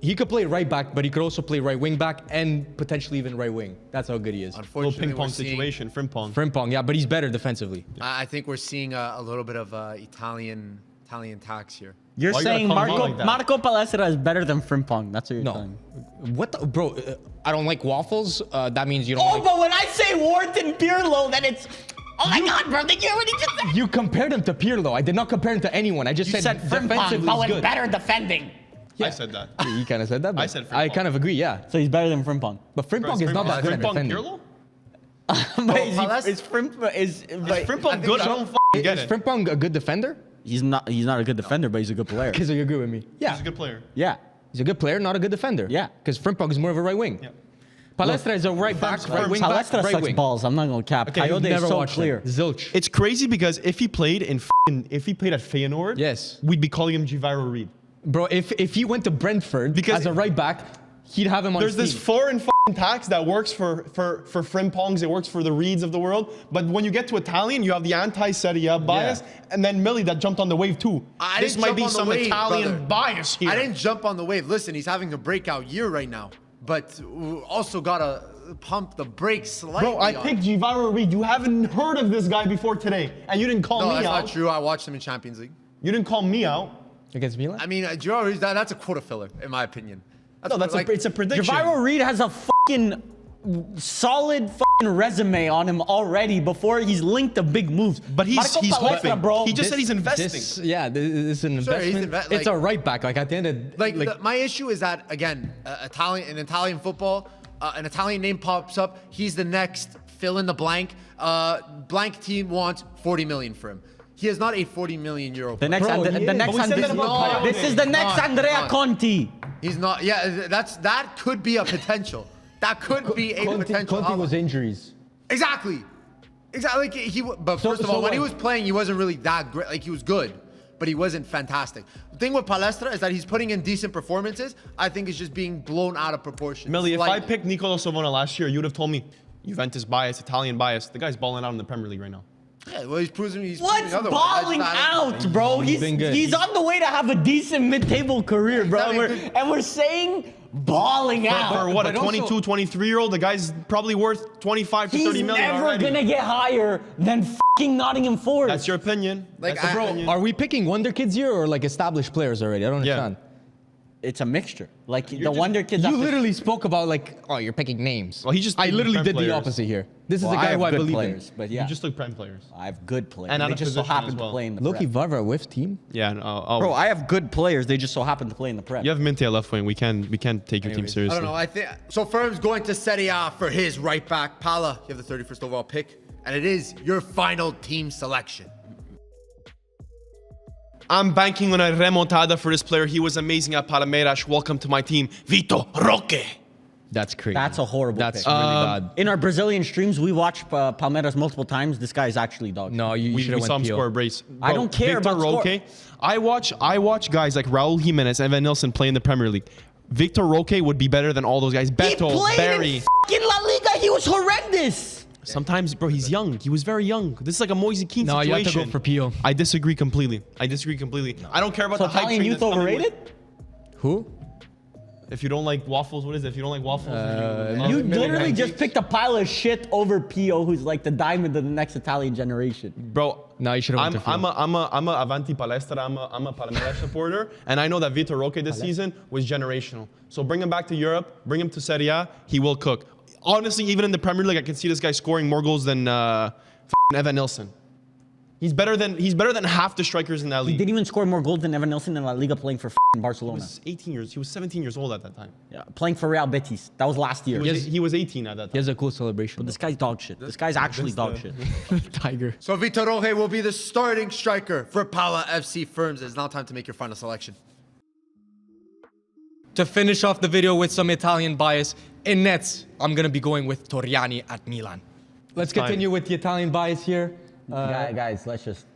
He could play right back, but he could also play right wing back and potentially even right wing. That's how good he is. Little Unfortunately, ping pong we're seeing- situation. Frimpong. Frimpong, yeah, but he's better defensively. I think we're seeing a little bit of Italian tax here. You're Why you gotta saying call him out like that? Marco Palestra is better than Frimpong. That's what you're No, saying. what, bro? I don't like waffles. That means you don't. Oh, like... but when I say Wharton Pirlo, then it's Oh my God, bro! Did you already just said? You compared him to Pirlo. I did not compare him to anyone. I just You said Frimpong, defensively but he's was good. better defending. I said that. You kind of said that. But I said I Frimpong. kind of agree. Yeah. So he's better than Frimpong. But Frimpong is not that good at Frimpong defending. Pirlo? Is Frimpong Is Frimpong good? I don't f***ing get Is it. Frimpong a good defender? He's not a good defender, but he's a good player. Because you agree with me. Yeah. He's a good player. Yeah. He's a good player, not a good defender. Yeah. Because Frimpong is more of a right wing. Yeah. Palestra is a right back, right wing back, Palestra right sucks wing. balls. I'm not gonna cap. Okay, you've Coyote is never so watched clear. him. Zilch. It's crazy because if he played at Feyenoord, Yes. we'd be calling him Giviro Reed. Bro, if he went to Brentford Because- as a right back, he'd have him on There's his this team. foreign tax that works for Frimpongs, it works for the Reeds of the world. But when you get to Italian, you have the anti-Serie A bias, and then Millie that jumped on the wave too. I This didn't might jump be on the some wave, Italian brother. bias here. I didn't jump on the wave. Listen, he's having a breakout year right now, but also gotta pump the brakes slightly. Bro, I on picked Giviro Reed. You haven't heard of this guy before today, and you didn't call No, me that's out. not true. I watched him in Champions League. You didn't call me out. Against Milan? I mean, Girard, that's a quota filler, in my opinion. No, it's a prediction. Javiro Reed has a fucking solid fucking resume on him already before he's linked to big moves. But he's Marco Palestra, hoping. bro. He just said he's investing. This is an Sure, he's investment. like- It's a right back. Like at the end of My issue is that again, in Italian football, an Italian name pops up. He's the next fill in the blank. Blank team wants 40 million for him. He is not a 40 million euro. The next, Bro, the he is. next, But we said that about Coyote. this is the next Not, Andrea not. Conti. He's not. Yeah, that could be a potential. That could be a potential. Conte was injuries. Exactly. Like but first of all, when he was playing, he wasn't really that great. Like he was good, but he wasn't fantastic. The thing with Palestra is that he's putting in decent performances. I think it's just being blown out of proportion. Millie, if I slightly. picked Nicolo Savona last year, you'd have told me Juventus bias, Italian bias. The guy's balling out in the Premier League right now. Yeah, well, he's proving What's otherwise. balling out, bro? He's been good. he's on the way to have a decent mid-table career, bro. Exactly. And we're saying balling out. For what, a but also- 22, 23-year-old? The guy's probably worth 25 to He's 30 million never already. gonna get higher than fucking Nottingham Forest. That's your opinion. Like, That's your opinion. Are we picking wonder kids here or like established players already? I don't Yeah. understand. It's a mixture. Like the just- Wonder Kids. You have to- literally spoke about like, oh, you're picking names. Well, he just I picked literally Prem did the players. opposite here. This Well, is the I guy have who I good believe players, in. but yeah, You just took Prem players. I have good players. And out they of just so position happen as to well. play in the Loki Prem. Varva with team. Yeah. Bro, I have good players. They just so happen to play in the Prem. you have Minte at left wing. We can't take your team Anyways, seriously. I don't know. I think so. Firm's going to Serie A for his right back. Pala, you have the 31st overall pick, and it is your final team selection. I'm banking on a remontada for this player. He was amazing at Palmeiras. Welcome to my team, Vitor Roque. That's crazy. That's a horrible That's pick. really bad. In our Brazilian streams, we watch Palmeiras multiple times. This guy is actually dog. No, you We should have saw him went score a PO. brace. I don't care Victor about score. Roque. I watch guys like Raul Jimenez and Van Nilsson play in the Premier League. Victor Roque would be better than all those guys. He Beto, played Barry. in fucking La Liga. He was horrendous. Sometimes, bro, he's young. He was very young. This is like a Moise Keane No, you situation. have to go for PO. I disagree completely. I don't care about So the hype Italian train youth that's coming overrated? Who? If you don't like waffles, what is it? If you don't like waffles, You literally just picked a pile of shit over Pio, who's like the diamond of the next Italian generation. bro. No, you should have went to I'm a Avanti Palestra. I'm a Palmeiras supporter, and I know that Vitor Roque this season was generational. So bring him back to Europe. Bring him to Serie A. He will cook. Honestly, even in the Premier League, I can see this guy scoring more goals than Evan Nilsson. He's better than half the strikers in that He league. didn't even score more goals than Evan Nilsson in La Liga playing for He Barcelona. was 18 years. He was 17 years old at that time. Yeah, playing for Real Betis. That was last year. He was 18 at that He time. has a cool celebration. This guy's dog shit. This guy's actually dog shit. Tiger. So Vitor Roque will be the starting striker for Pala FC Firms. It's now time to make your final selection. To finish off the video with some Italian bias, in nets, I'm going to be going with Torriani at Milan. Let's Time. continue with the Italian bias here. Guys, let's just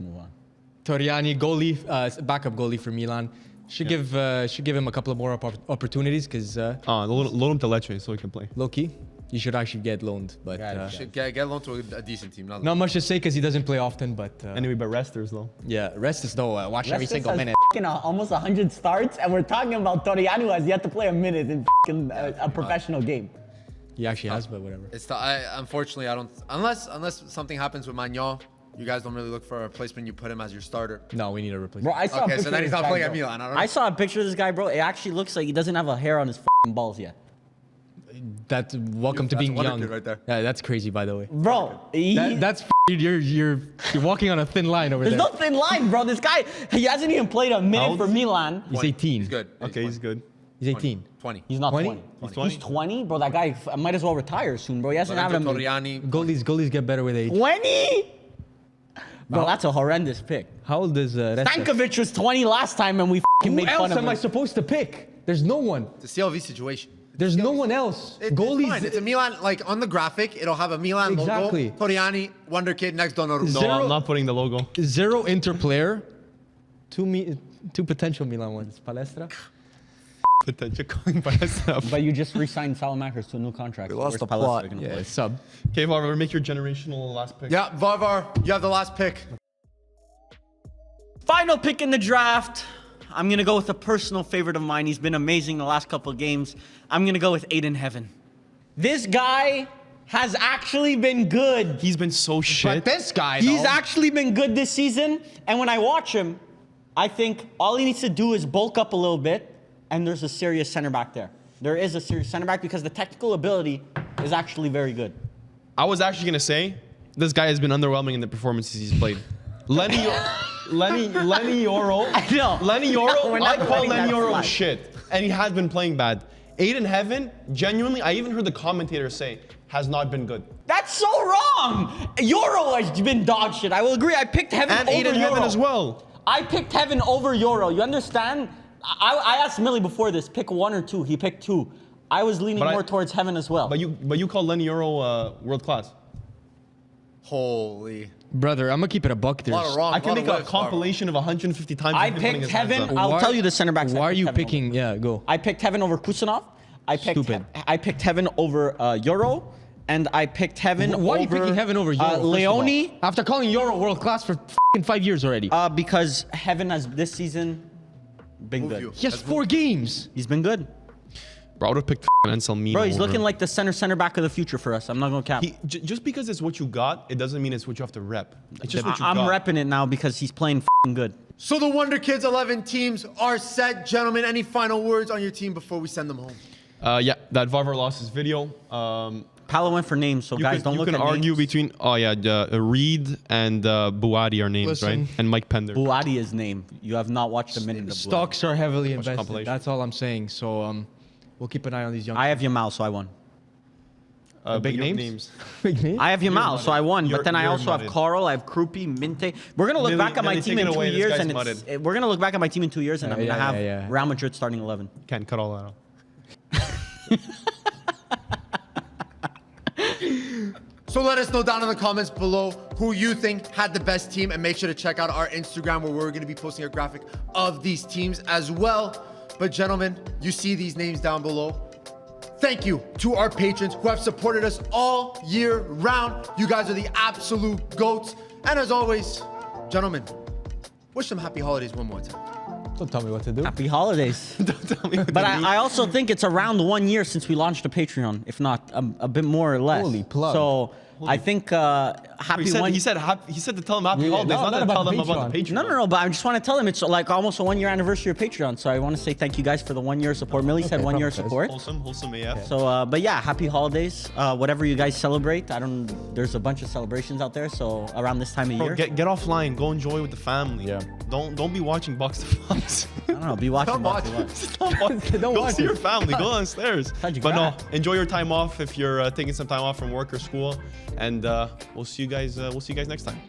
move on. Torriani, goalie, backup goalie for Milan. Should give him a couple of more opportunities because Loan him to Lecce so he can play. low-key, you should actually get loaned. But Should get loaned to a decent team. not much to say because he doesn't play often. But Anyway, but resters though. yeah, rest is though. Watch every Restus single has minute. fucking almost 100 starts, and we're talking about Torriani who has yet to play a minute in fucking a professional game. He actually has, but whatever. Unfortunately, I don't. Unless something happens with Magnon, you guys don't really look for a replacement. You put him as your starter. No, we need a replacement. Bro, I saw a Okay, so picture then of he's this not guy, playing at bro. Milan. I don't know. I saw a picture of this guy, bro. It actually looks like he doesn't have a hair on his fucking balls yet. That welcome to That's being a wonder young. kid right there. Yeah, that's crazy, by the way. Bro, That's you're walking on a thin line over there's there. no thin line, bro. This guy, he hasn't even played a minute old for is he? Milan. He's 18. He's good. Okay, he's good. He's 18. 20. He's not 20? 20. He's 20? He's 20? Bro, that guy might as well retire soon, bro. He hasn't had Lorenzo him. Torriani. Goalies get better with age. 20? Bro, that's a horrendous pick. How old is Resta? Stankovic was 20 last time and we Who made else fun of am him. I supposed to pick? There's no one. It's a CLV situation. There's no one else. It's fine. Goalies. It's a Milan, like on the graphic, it'll have a Milan Exactly. logo. Torriani, Wonder Kid, next Donnarumma. No, Zero- I'm not putting the logo. 0 Inter player. Two potential Milan ones. Palestra. Potential calling by myself. But you just re-signed Salamakers to a new contract. We lost Where's the Palestra plot. gonna Yeah, play? sub. Okay, Varver, make your generational last pick. Yeah, Varvar, you have the last pick. Final pick in the draft. I'm going to go with a personal favorite of mine. He's been amazing the last couple of games. I'm going to go with Aiden Heaven. This guy has actually been good. He's been so shit. this guy, He's actually been good this season. And when I watch him, I think all he needs to do is bulk up a little bit, and there's a serious center back there. There is a serious center back because the technical ability is actually very good. I was actually gonna say this guy has been underwhelming in the performances he's played. Lenny Yoro. I know. Lenny We're Yoro. not I call letting Lenny that Yoro slide. shit, and he has been playing bad. Aiden Heaven, genuinely, I even heard the commentator say, has not been good. That's so wrong. Euro has been dog shit. I will agree. I picked Heaven And over Aiden Euro. Heaven as well. I picked Heaven over Euro. You understand? I asked Millie before this, pick 1 or 2. He picked 2. I was leaning But more towards Heaven as well. But you call Lenny Yoro world class. Holy. Brother, I'm gonna keep it a buck. A lot of wrong. I can lot make of a whiffs, compilation of 150 times. I of him putting picked his hands Heaven. up. I'll tell you the center backs. Why I are picked you Heaven picking? over. Yeah, go. I picked Heaven over Kusanov. Stupid. I picked Heaven over Euro. And I picked Heaven over... Why are you picking Heaven over Euro? first of all? Leone. After calling Euro world class for 5 years already. Because Heaven has this season been Move good. you. He has 4 games. He's been good. Bro, I would have picked Ansel Mina. Bro, he's over looking him. like the center back of the future for us. I'm not going to cap. Just because it's what you got, it doesn't mean it's what you have to rep. It's just what you I'm got. repping it now because he's playing good. So the Wonder Kids 11 teams are set. Gentlemen, any final words on your team before we send them home? Yeah, that Varvar lost his video. Palo went for names, so guys, don't you look can at argue names. between Reed and Buadi are names, Listen. right? And Mike Pender. Buadi is name. You have not watched a minute of Buadi. Stocks are heavily invested. compilation. That's all I'm saying. So we'll keep an eye on these young. I have Yamal, so I won. Big names? names. Big name. I have Yamal, so I won. You're- But then I you're also have mudded. Carl, I have Krupi, Minte. We're gonna look Millie- back at my Millie, team take in it 2 away. This years, guy's and mudded. we're gonna look back at my team in 2 years, and I'm gonna have yeah. Real Madrid starting 11. Can't cut all that out. So let us know down in the comments below who you think had the best team, and make sure to check out our Instagram where we're going to be posting a graphic of these teams as well. But gentlemen, you see these names down below. Thank you to our patrons who have supported us all year round. You guys are the absolute GOATs. And as always, gentlemen, wish them happy holidays one more time. Don't tell me what to do. Happy holidays. Don't tell me what But to do. I also think it's around 1 year since we launched a Patreon, if not a bit more or less. Holy plug. So I think happy He said to tell him happy Yeah, holidays, no, not not to about tell the them about the Patreon. Patreon. No, but I just want to tell them it's like almost a 1 year anniversary of Patreon. So I want to say thank you guys for the 1 year support. Millie said 1 year proper, guys. support. Wholesome AF. So, but yeah, happy holidays. Whatever you guys celebrate. There's a bunch of celebrations out there. So around this time of Bro, year, get offline. Go enjoy with the family. Yeah. Don't be watching Box to Box. I don't know, be watching. Don't watch it. Go watch see it. your family. Go downstairs. How'd you But no, grab? enjoy your time off if you're taking some time off from work or school. And we'll see you guys. We'll see you guys next time.